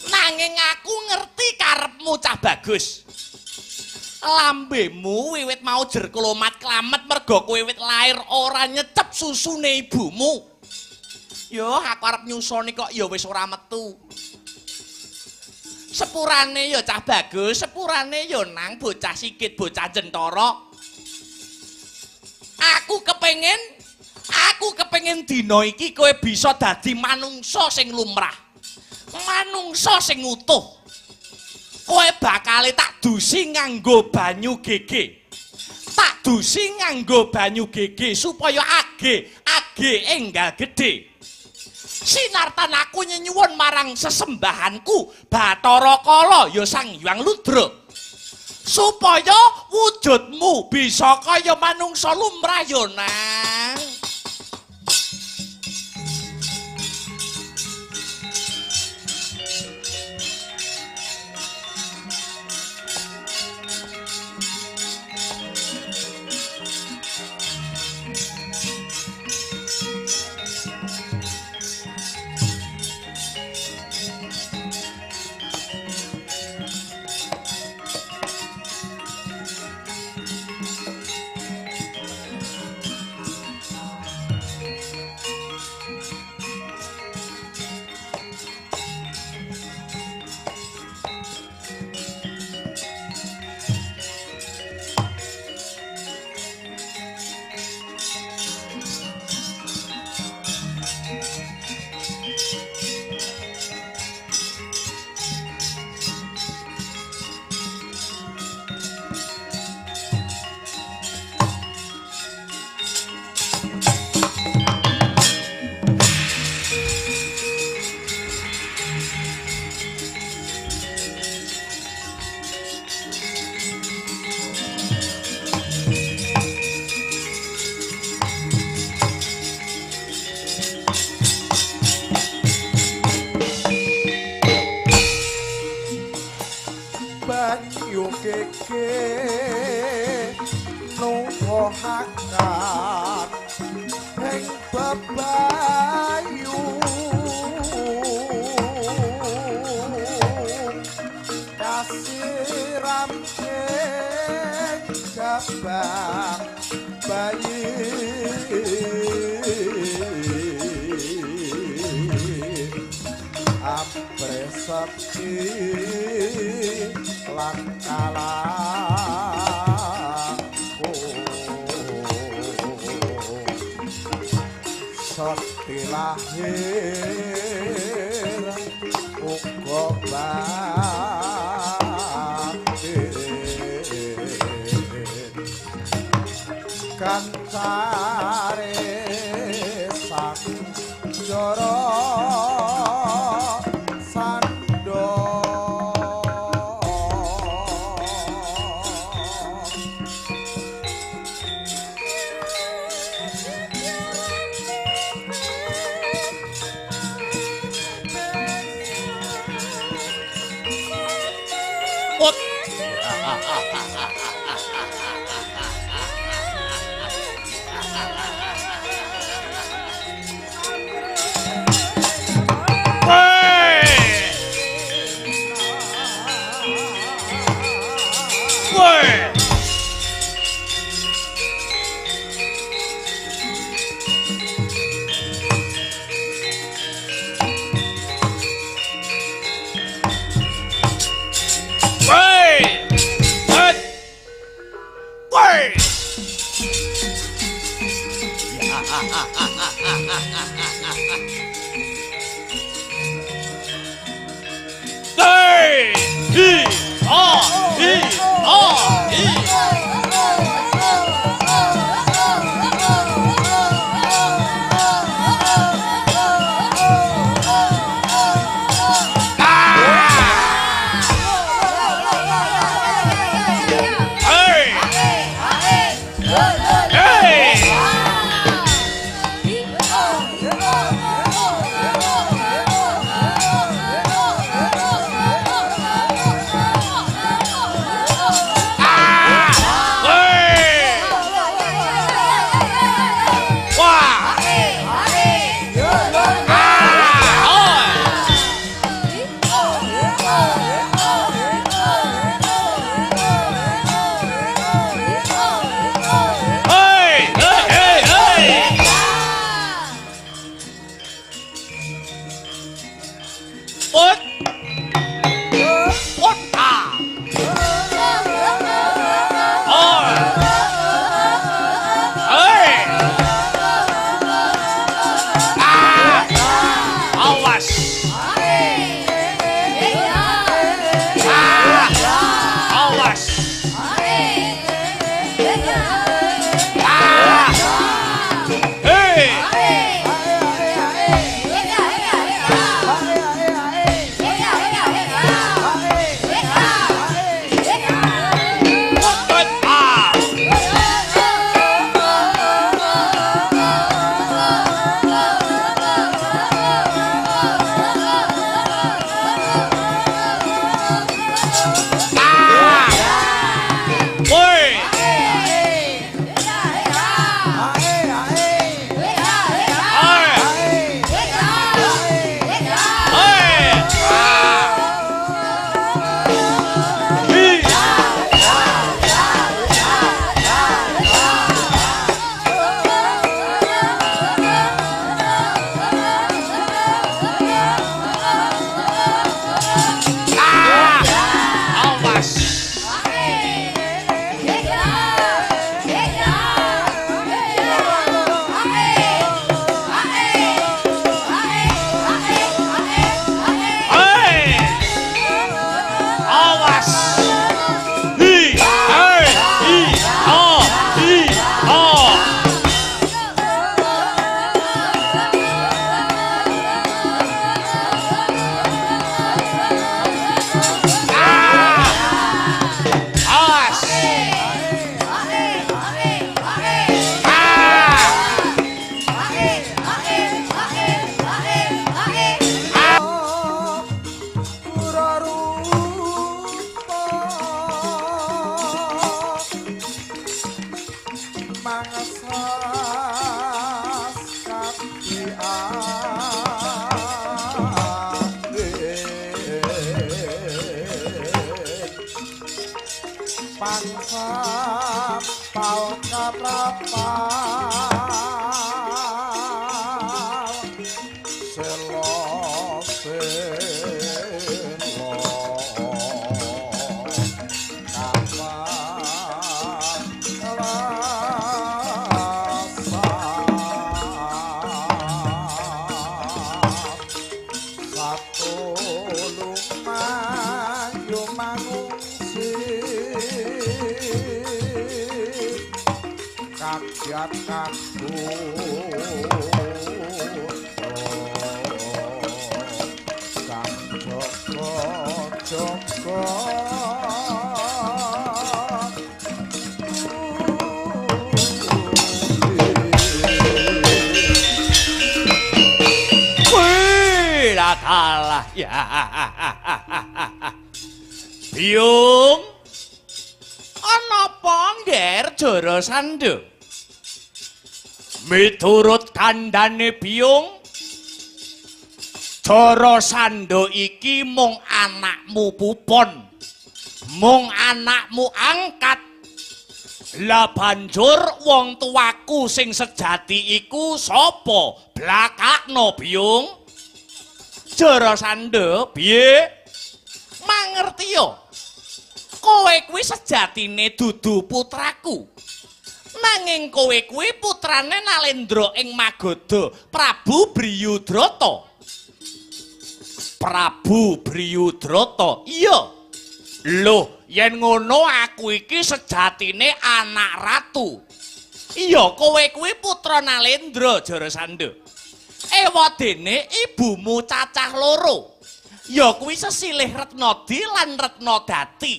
nanging aku ngerti karepmu cah bagus. Lambemu wiwit mau jer klomat klamet merga kowe wiwit lair ora nyecep susune ibumu. Yo aku arep nyusoni kok ya wis ora metu. Sepurane ya cah bagus, sepurane ya nang bocah sikit bocah jentara. Aku kepengin dina iki kowe bisa dadi manungsa sing lumrah. Manungsa sing utuh. kowe bakale tak dusi nganggo banyu gege. Tak dusi nganggo banyu gege supaya age enggal gedhe. Sinartan aku nyuwun marang sesembahanku Bathara Kala ya Sang Hyang Ludra. Supaya wujudmu bisa kaya manungsa lumrah ya Nang. banyu keke nuwuhaken ing bebayu kasiram ing jabang bayi apresepsi lan kalaku sakti lahir uga batin kancare sang jara mangsa sakti pangsa pal kaprapal selo selo kapal rasa satu lumayu mangungsi kagiat kang joko joko wih kalah ya Biung ana apa ngger Jara Sandha miturut kandhane Biung Jara Sandha iki mung anakmu pupon mung anakmu angkat lah banjur wong tuaku sing sejati iku sapa blakakno Biung Jara Sandha piye mangerti yo kowe kuwi sejatine dudu putraku nanging kowe kuwi putrane Nalendra ing Magadha Prabu Briyudrata Prabu Briyudrata iya lho yen ngono aku iki sejatine anak ratu iya kowe kuwi putra Nalendra Jara Sandha ewadene ibumu cacah loro ya kuwi sesilih Retnadi lan Retnadati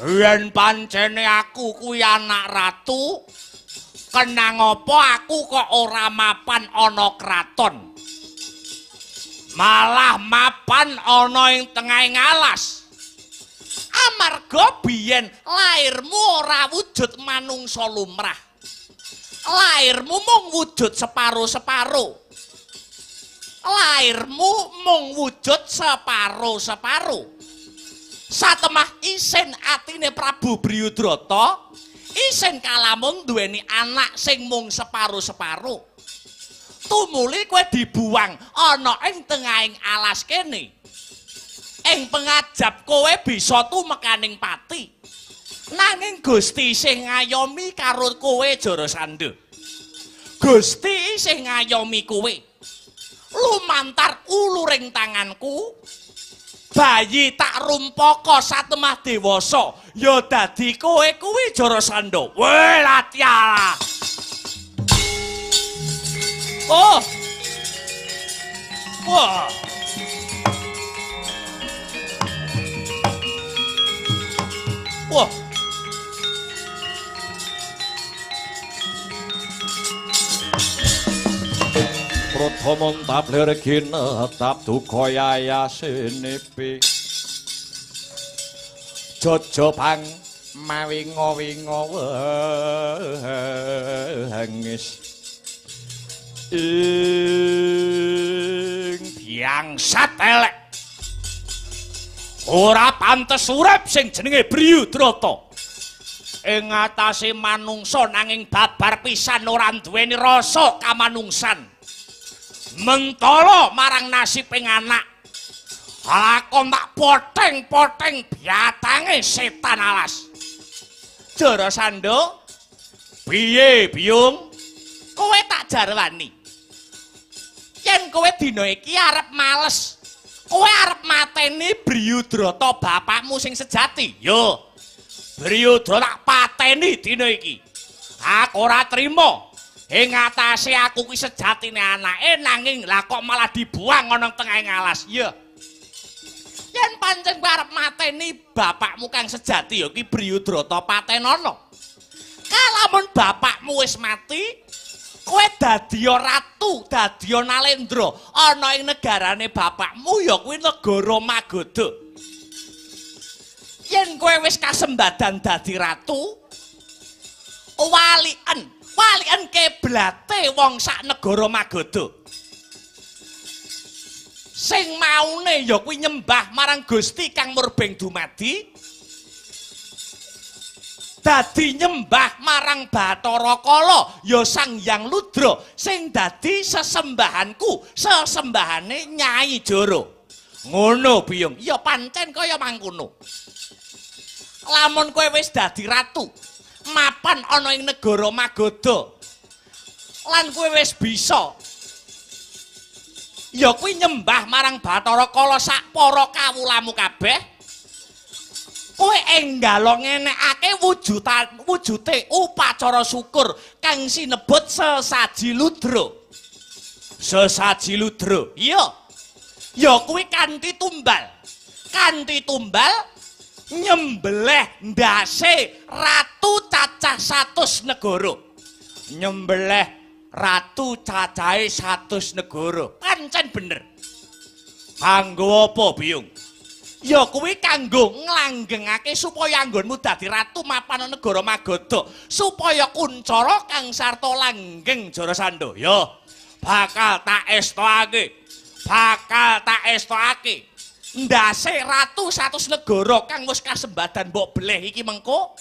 yen pancene aku kuwi anak ratu kenang apa aku kok ora mapan ana kraton malah mapan ana ing tengahing alas amarga biyen lairmu ora wujud manungsa lumrah lairmu mung wujud separo-separo lairmu mung wujud separo-separo satemah isin atine Prabu Briyudrata isin kalamun duweni anak sing mung separo-separo tumuli kowe dibuang ana ing tengahing alas kene ing pengajap kowe bisa tumekaning pati nanging Gusti sing ngayomi karo kowe Jara Sandha Gusti sing ngayomi kowe lumantar uluring tanganku bayi tak rumpaka satemah dewasa ya dadi kowe kuwi Jara Sandha weh latiala oh wah wah Pratama tabler kina tap duka yayasinepi Jojo bang mawinga-winga wengis ing biangsat elek ora pantes urip sing jenenge Briyudrata ing atase manungsa nanging babar pisan ora duweni rasa kamanungsan mentala marang nasibing anak lakon tak poteng-poteng biatange setan alas Jara Sandha piye Biung kowe tak jarwani yen kowe dina iki arep males kowe arep mateni Briyudrata bapakmu sing sejati yo Briyudrata tak pateni dina iki aku ora trima ing atase aku kuwi sejatine anake nanging lah kok malah dibuang ana tengahing alas ya yen pancen kowe arep mateni bapakmu kang sejati ya ki Briyudrata patenana kalamun bapakmu wis mati kowe dadi ratu dadi Nalendra ana ing negarane bapakmu ya kuwi negara Magadha yen kowe wis kasembadan dadi ratu Walian keblate wong sak negara Magoda. Sing maune ya kuwi nyembah marang Gusti kang murbeng dumadi. Dadi nyembah marang Bathara Kala ya Sang Hyang Ludra sing dadi sesembahanku, sesembahane Nyai Jara. Ngono Biyung, ya pancen kaya mangkono. Lamun kowe wis dadi ratu, mapan ana ing negara Magoda. Lan kowe wis bisa ya kuwi nyembah marang Bathara Kala sak para kawulamu kabeh. Kowe enggalo ngenekake wujute upacara syukur kang sinebut sesaji ludra. Sesaji ludra. Iya. Ya kuwi kanthi tumbal. Kanthi tumbal nyembelih ndase ratu cacah 100 negara. Nyembelih ratu cacahe 100 negara. Pancen bener. Kanggo apa, Biyung? Ya kuwi kanggo nglanggengake supaya anggonmu dadi ratu mapan negara Magoda, supaya kuncara kang sarta langgeng Jarasandha. Ya, bakal tak estokake. Ndase ratu 100 negara kang wis kasembadan mbok beleh iki mengko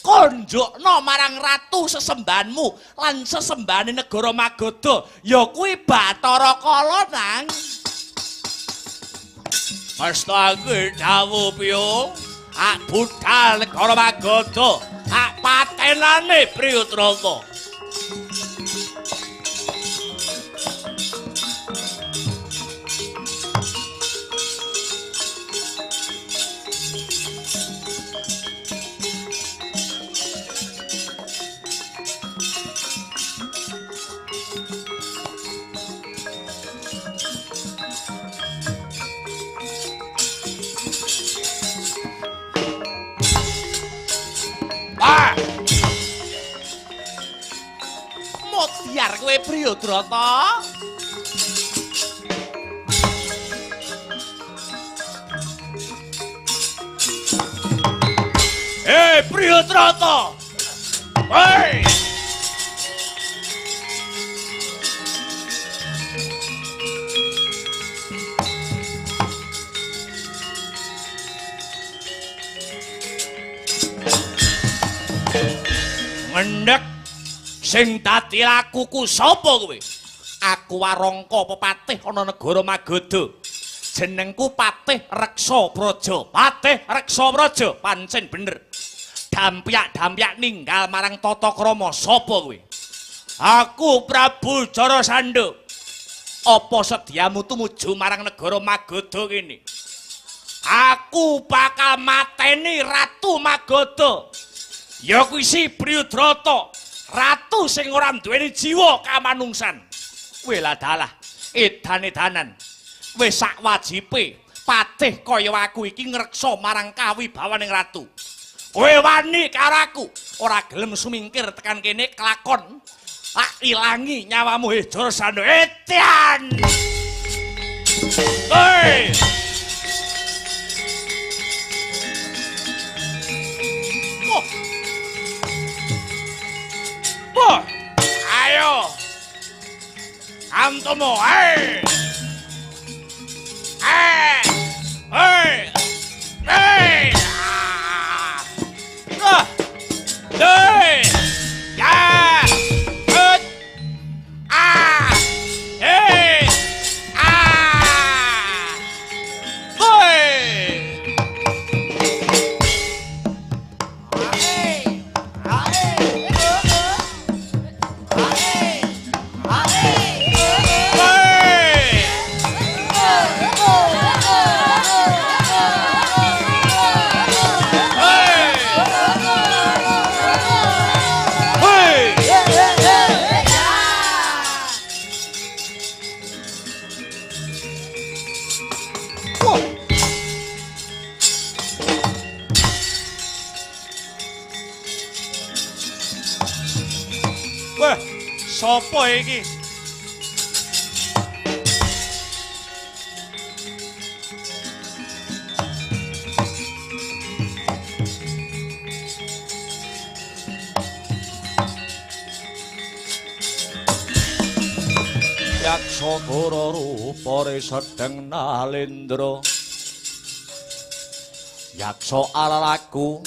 konjokno marang ratu sesembahanmu lan sesembahane negara Magoda ya kuwi Bathara Kala nang. Astagfir dawuh Biyung, ak budal negara Magoda, ak patenane Priyutrata. Modiar kowe Priyadrata. Priyadrata. Hei. Ngendhek sing dadi lakuku sapa kowe? Aku Warangka pepatih ana negara Magoda. Jenengku Patih Reksa Praja. Patih Reksa Praja, pancen bener. Dampyak ninggal marang tata krama sapa kowe? Aku Prabu Jarasandha. Apa sediamu tumuju marang negara Magoda kene? Aku bakal mateni Ratu Magoda. Ya kuwi si Priyadrata, ratu sing ora duweni jiwa kamanungsan. Kowe lah dalah edan-edanan. Wis sak wajibe patih kaya aku iki ngreksa marang kawibawaning ratu. Kowe wani karo aku, ora gelem sumingkir tekan kene kelakon. Tak ilangi nyawamu Jarasandha. Etian. Hei. Ayo, antomo, hey, hey, hey, hey, hey, ya, hey, Wah, sapa iki? yaksa dara rupane sedeng nalendra yaksa alalaku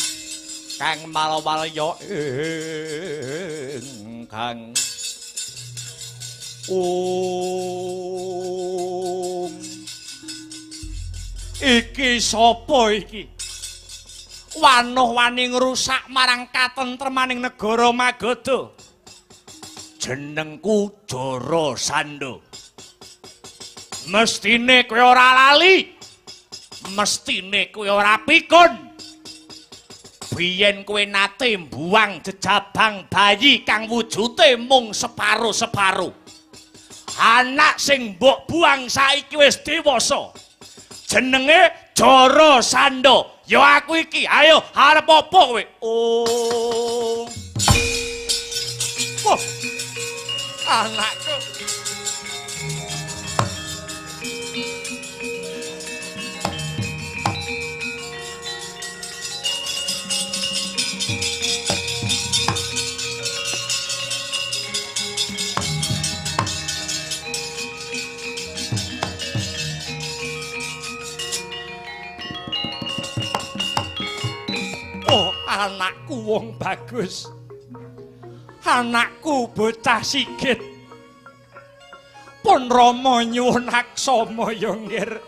kang malawalya ingkang iki sapa iki wanuh-wani ngrusak marang katentremaning negara Magadha jenengku Jara Sandha mestine kowe ora lali mestine kowe ora pikun biyen kowe nate mbuang jejabang bayi kang wujute mung separo-separo anak sing mbok buang saiki wis dewasa jenenge Jara Sandha ya aku iki ayo arep apa kowe oh anakku oh anakku wong bagus anakku bocah sigit pun Rama nyuwun aksama ya nggir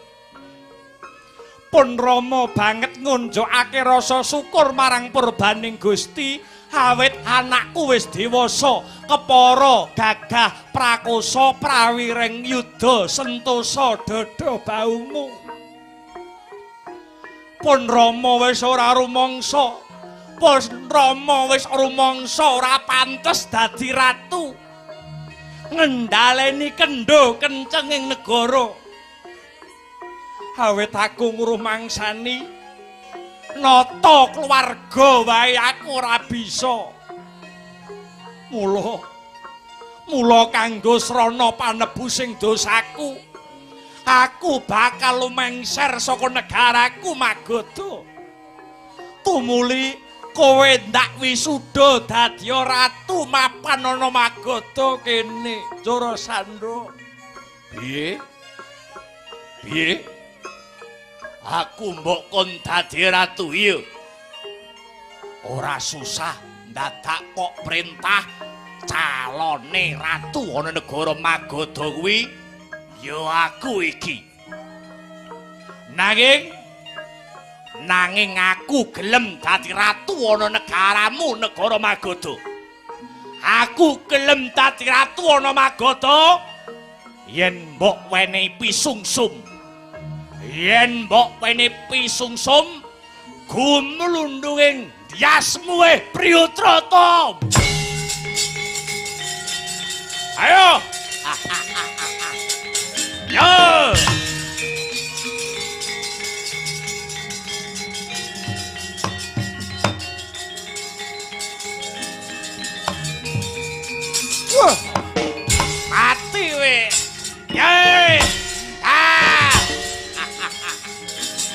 pun Rama banget ngunjukake rasa syukur marang purbaning Gusti awit anakku wis dewasa kepara gagah prakosa prawiring yuda sentosa dada baungu pun Rama wis ora rumangsa pun Rama wis rumangsa ora pantes dadi ratu ngendhaleni kendho kenceng ing negara awit aku ngrumangsani nata keluarga wae aku ora bisa mula kanggo srana panebusing dosaku aku bakal lumengser saka negaraku Magadha tumuli kowe ndak wisuda dadi ratu mapan ana Magadha kene Jara Sandha piye aku mbok kon dadi ratu iya ora susah ndadak kok perintah calone ratu ana negara Magadha kuwi ya aku iki nanging aku gelem dadi ratu ana negaramu negara Magadha aku gelem dadi ratu ana Magadha yen mbok wenehi pisungsum gumlundunging diasmu Priyutrata ayo yo mati we ye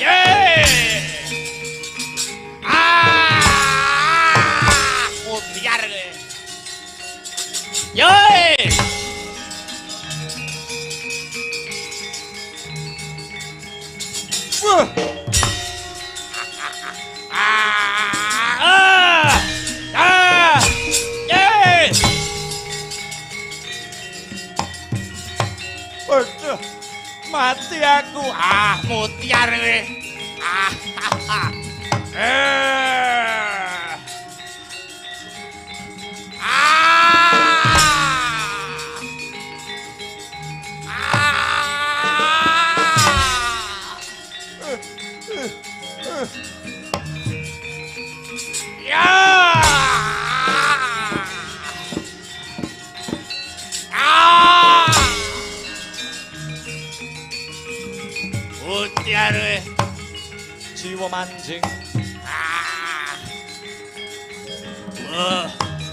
ye biar ye mati aku mutiar we mutiar we jiwa mancing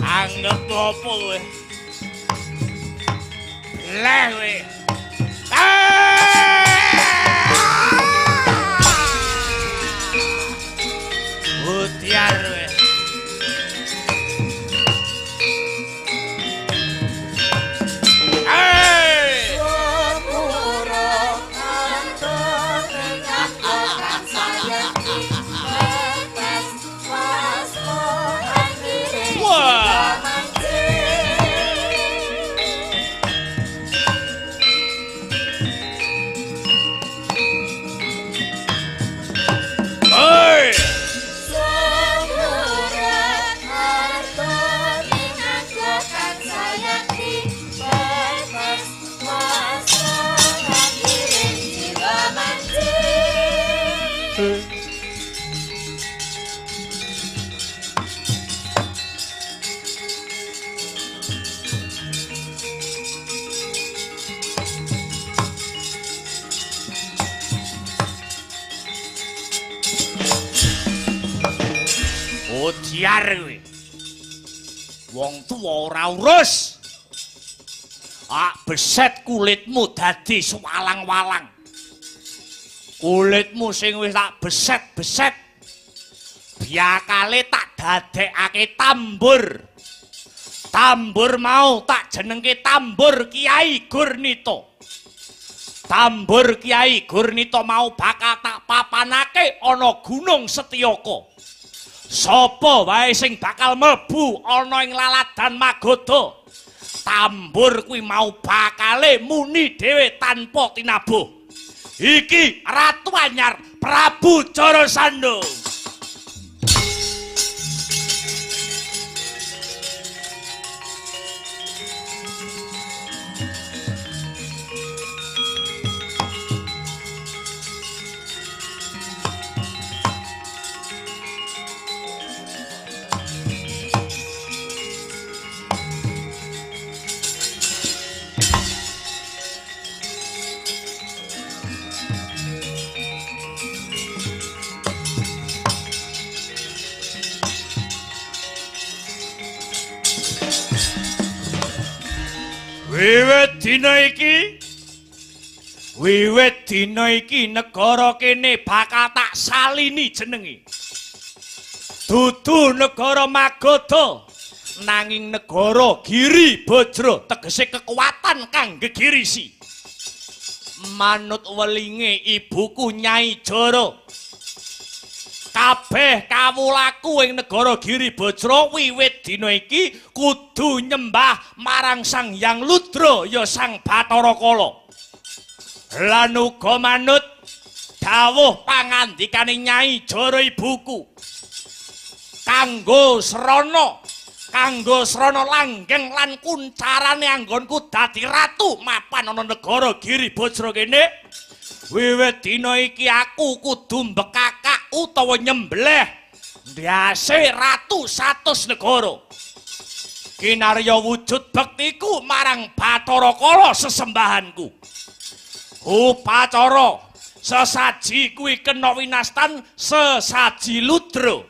anggap apa kowe leh we mutiar we Jiar kowe. Wong tuwa ora urus. Beset kulitmu dadi swalang-walang. Kulitmu sing wis tak beset-beset. Biakale tak dadekake tambur. Tambur mau tak jenengke tambur Kiai Gurnito. Tambur Kiai Gurnito mau bakal tak papanake ana Gunung Setyaka. Sapa wae sing bakal mlebu ana ing laladan Magoda. Tambur kuwi mau bakale muni dhewe tanpa tinabuh. Iki Ratu Anyar Prabu Jarasandha. Wiwit dina iki negara kene bakal tak salini jenenge. Dudu negara Magoda nanging negara Giri Bajra, tegese kekuatan kang gegirisi. Manut welinge ibuku Nyai Jara, kabeh kawulaku ing negara Giri Bajra wiwit dina iki kudu nyembah marang Sang Hyang Ludra ya Sang Bathara Kala. Lan uga manut dawuh pangandikane Nyai Jara ibuku. Kanggo srana langgeng lan kuncarane anggonku dadi ratu mapan ana negara Giri Bajra kene. Wiwit dina iki aku kudu mbekakak utawa nyembelih ndase ratu 100 negara. Kinarya wujud bektiku marang Bathara Kala sesembahanku. Upacara sesaji kuwi kena winastan sesaji Ludra.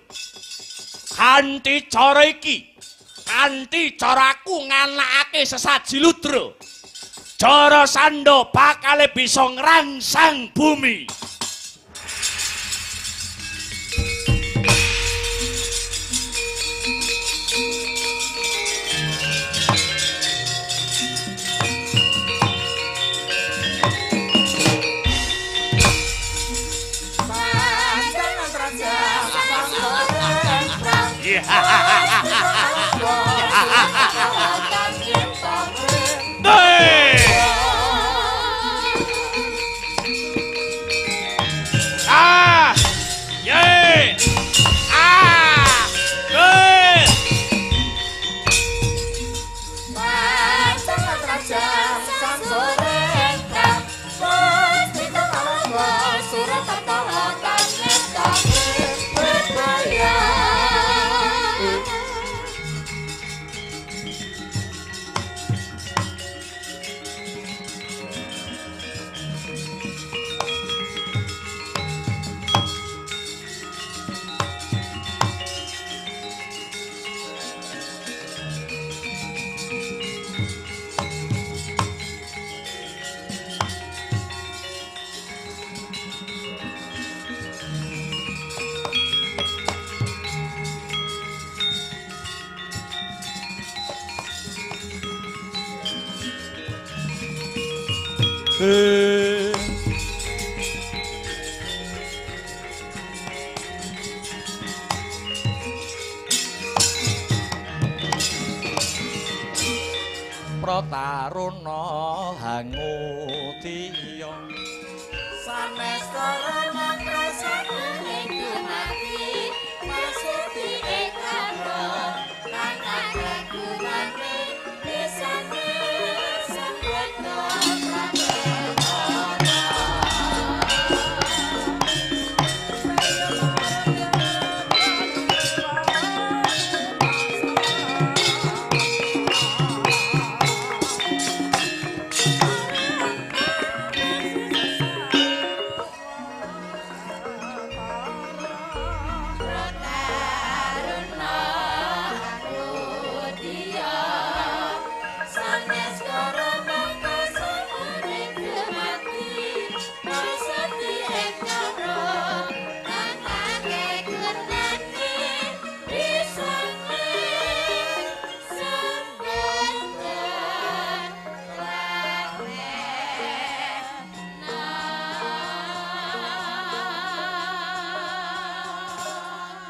Kanthi cara iki, kanthi caraku nganakake sesaji Ludra, Jarasandha bakal bisa ngrangsang bumi. Prataruna hangutiya sanes karana prasasti ing dumati masuti ekara kang kagungane desane sampurna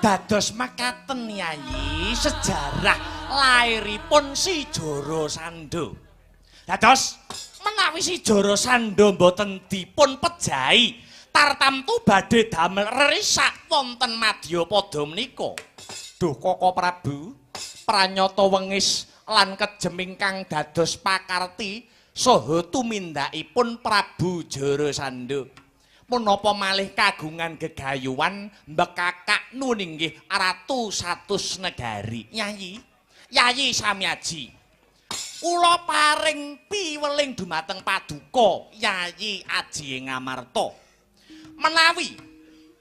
Dados makaten Yayi sejarah lairipun Si Joro Sando. Dados menawi Si Joro Sando boten dipun pejahi tartamtu badhe damel risak wonten Madyapada menika. Duh Koko Prabu, pranyata wengis lan kejem ingkang dados pakarti saha tumindakipun Prabu Joro Sando. Punapa malih kagungan gegayuhan mbekakak nuninggih Ratu Satus Negari. Yayi Samyaji. Kula paring piweling dumateng Paduka Yayi Aji Ngamarta. Menawi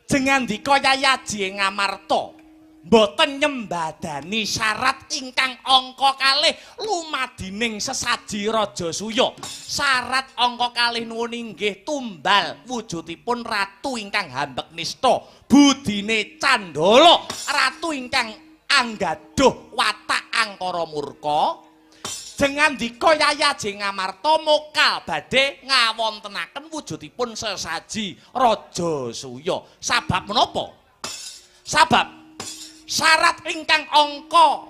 jengandika Yayi Aji Ngamarta boten nyembadani syarat ingkang angka kalih lumadining sesaji Raja Suya. Syarat angka kalih nuwun inggih tumbal wujudipun ratu ingkang hambek nista, budine candala, ratu ingkang anggaduh watak angkara murka. Jengandika Yayi Aji Ngamarta mokal badhe ngawontenaken wujudipun sesaji Raja Suya. Sabab menapa? Sabab syarat ingkang angka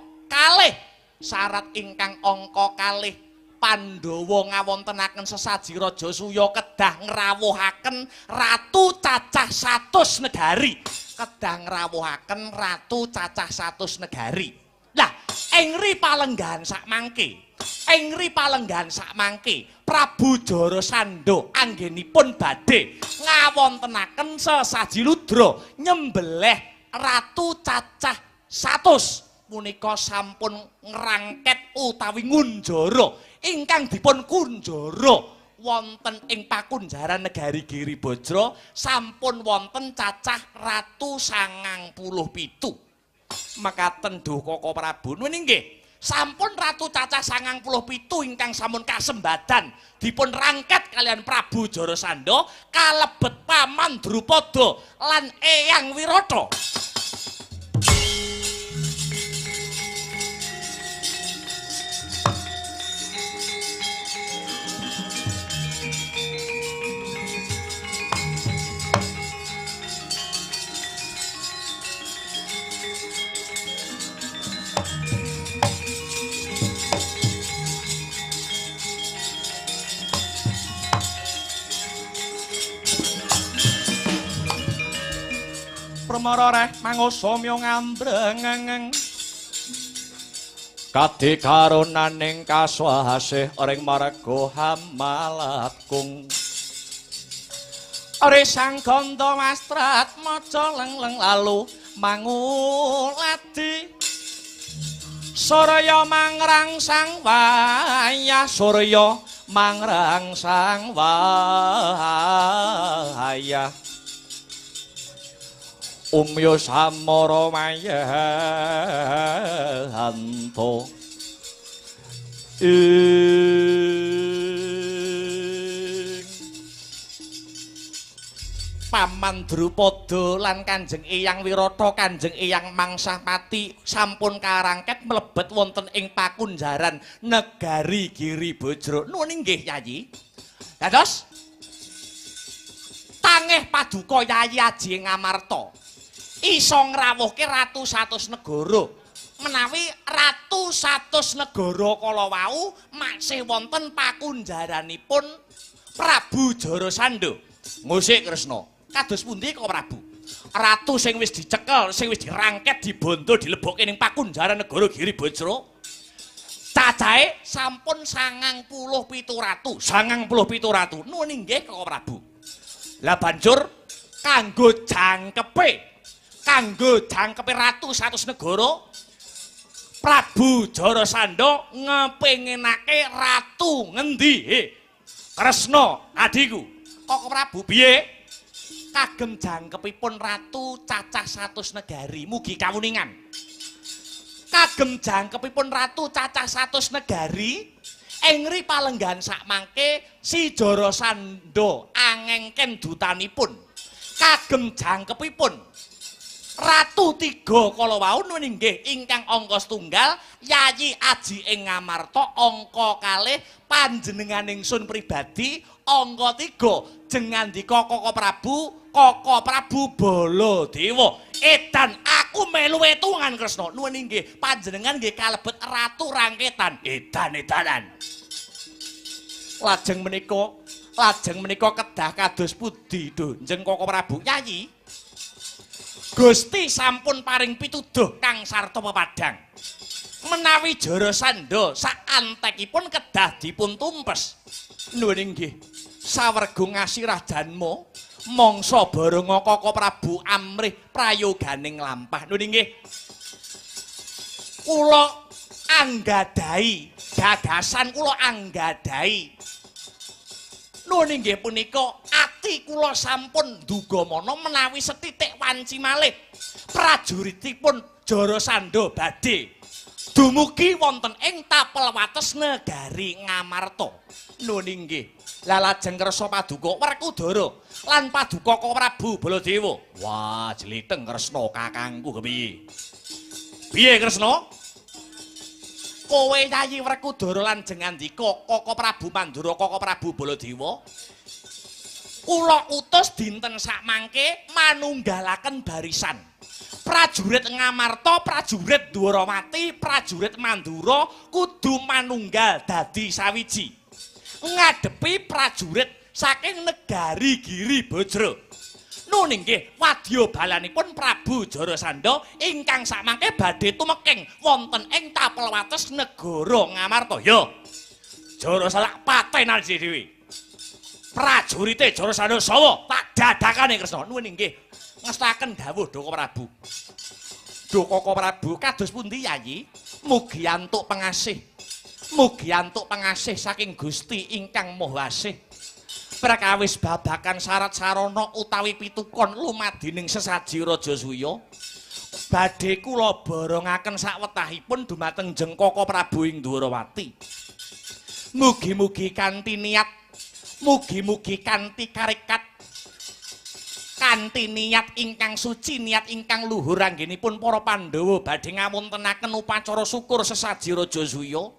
kalih Pandhawa ngawontenaken sesaji Raja Suya kedah ngrawuhaken ratu cacah 100 negari. Kedah ngrawuhaken ratu cacah 100 negari. Lah, ing ripalenggahan sakmangke Prabu Joro Sando anggenipun badhe ngawontenaken sesaji ludra nyembelih ratu cacah 100 punika sampun ngrangket utawi ngunjara ingkang dipun kunjara wonten ing Pakunjaran Negari Giribajra sampun wonten cacah ratu 97. Mekaten Duh Koko Prabu nuwun inggih sampun ratu cacah 97 ingkang sampun kasembadan dipun rangket kalian Prabu Joro Sando kalebet Paman Drupada lan Eyang Wirata. Permara reh mangosomya ngambrengeng kadhe karonaning kaswahasih ring marga hamalatgung ore sang ganda mastrat maca lengleng lalu manguladi Surya mangrangsang wayah Surya mangrangsang wayah Umya samara mayanto Paman Drupada lan Kanjeng Eyang Wirata Kanjeng Eyang Mangsapati sampun karangket mlebet wonten ing Pakunjaran Negari Giribajra. Nuwun inggih Yayi. Dados tangih Paduka Yayi Aji Ngamarta iso ngrawuhke ratu 100 negara. Menawi ratu 100 negara kala wau maksih wonten pakunjaranipun Prabu Joro Sando. Musik Kresna. Kados pundi kok Prabu? Ratu sing wis dicekel, sing wis dirangket, dibondo, dilebokke ning pakunjaran negara Giribajra. Cacahe sampun 97 ratu. 97 ratu. Nuwun inggih kok Prabu. Lah banjur kanggo jangkepe ratu 100 negara Prabu Joro Sando ngepengenake ratu ngendi? Kresna adiku. Kok Prabu piye? Kagem jangkepipun ratu cacah 100 negari mugi kawuningan. Kagem jangkepipun ratu cacah 100 negari ing ripalenggahan sakmangke Si Joro Sando angengken dutanipun. Kagem jangkepipun Ratu 3 kala wau nuwun inggih ingkang angka setunggal Yayi Aji Ngamarta angka kalih panjenengan ingsun pribadi angka 3 jengandika Koko Prabu Koko Prabu Baladewa. Edan aku melu wetungan Kresna. Nuwun inggih panjenengan nggih kalebet ratu rangketan. Edan-edanan. Lajeng menika kedah kados pundi Dunjeng Koko Prabu? Yayi. Gusti sampun paring pituduh kang sarta pepadang. Menawi Jarasandha sak antekipun kedah dipun tumpes. Nuwun inggih. Sawerga ngasirah janma mangsa baranga Koko Prabu amrih prayoganing lampah. Nuwun inggih. Kula anggadahi gagasan kula anggadahi. Nuwun inggih punika ati kula sampun dugamana menawi setitik wanci malih prajuritipun Jarasandha badhe dumugi wonten ing tapel wates negari Ngamarta. Nuwun inggih. Lah lajeng kersa paduka Werkudara lan paduka Koko Prabu Baladewa. Wah, jlitheng Kresna kakangku kepiye? Piye Kresna? Kowe Yayi Werkudara lan jengandika Koko Prabu Mandura Koko Prabu Baladewa. Kula utus dinten sakmangke manunggalaken barisan. Prajurit Ngamarta, prajurit Dwarawati, prajurit Mandura kudu manunggal dadi sawiji. Ngadepi prajurit saking negari Giri Bajra. Nuwun inggih wadya balanipun Prabu Jarasandha ingkang sakmangke badhe tumeking wonten ing tapel wates negara Ngamarta. Ya. Jarasandha patenan dhewe. Prajurite Jarasandha sawa tak dadakane Kresna. Nuwun inggih ngestaken dawuh Koko Prabu. Koko Prabu kados pundi Yayi? Mugi antuk pangasih. Mugi antuk pangasih saking Gusti ingkang Maha Asih. Perkawis babakan syarat sarana utawi pitukon lumadining sesaji Rajasuya badhe kula borongaken sawetahipun dumateng Jeng Koko Prabu ing Dwarawati. Mugi-mugi kanthi niat, mugi-mugi kanthi karekat, kanthi niat ingkang suci, niat ingkang luhur anggenipun para Pandhawa badhe ngawontenaken upacara syukur sesaji Rajasuya.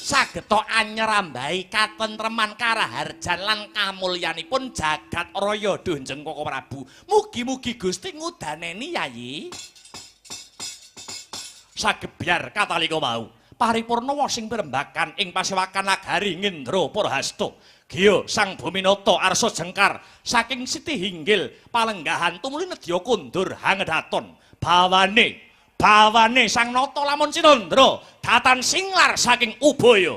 Sageta anyerambahi katentreman karaharjan lan kamulyanipun jagat raya Dunjeng Koko Prabu. Mugi-mugi Gusti ngudaneni Yayi. Sagebyar katalika wau paripurna sing pirembagan ing pasewakan nagari Ngendra Parahasta. Giya Sang Buminata arsa jengkar saking Siti Hinggil palenggahan tumuli nedya kundur hangedaton. Bawane Sang Nata lamun Cinandra datan singlar saking Ubaya.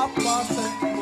apa sing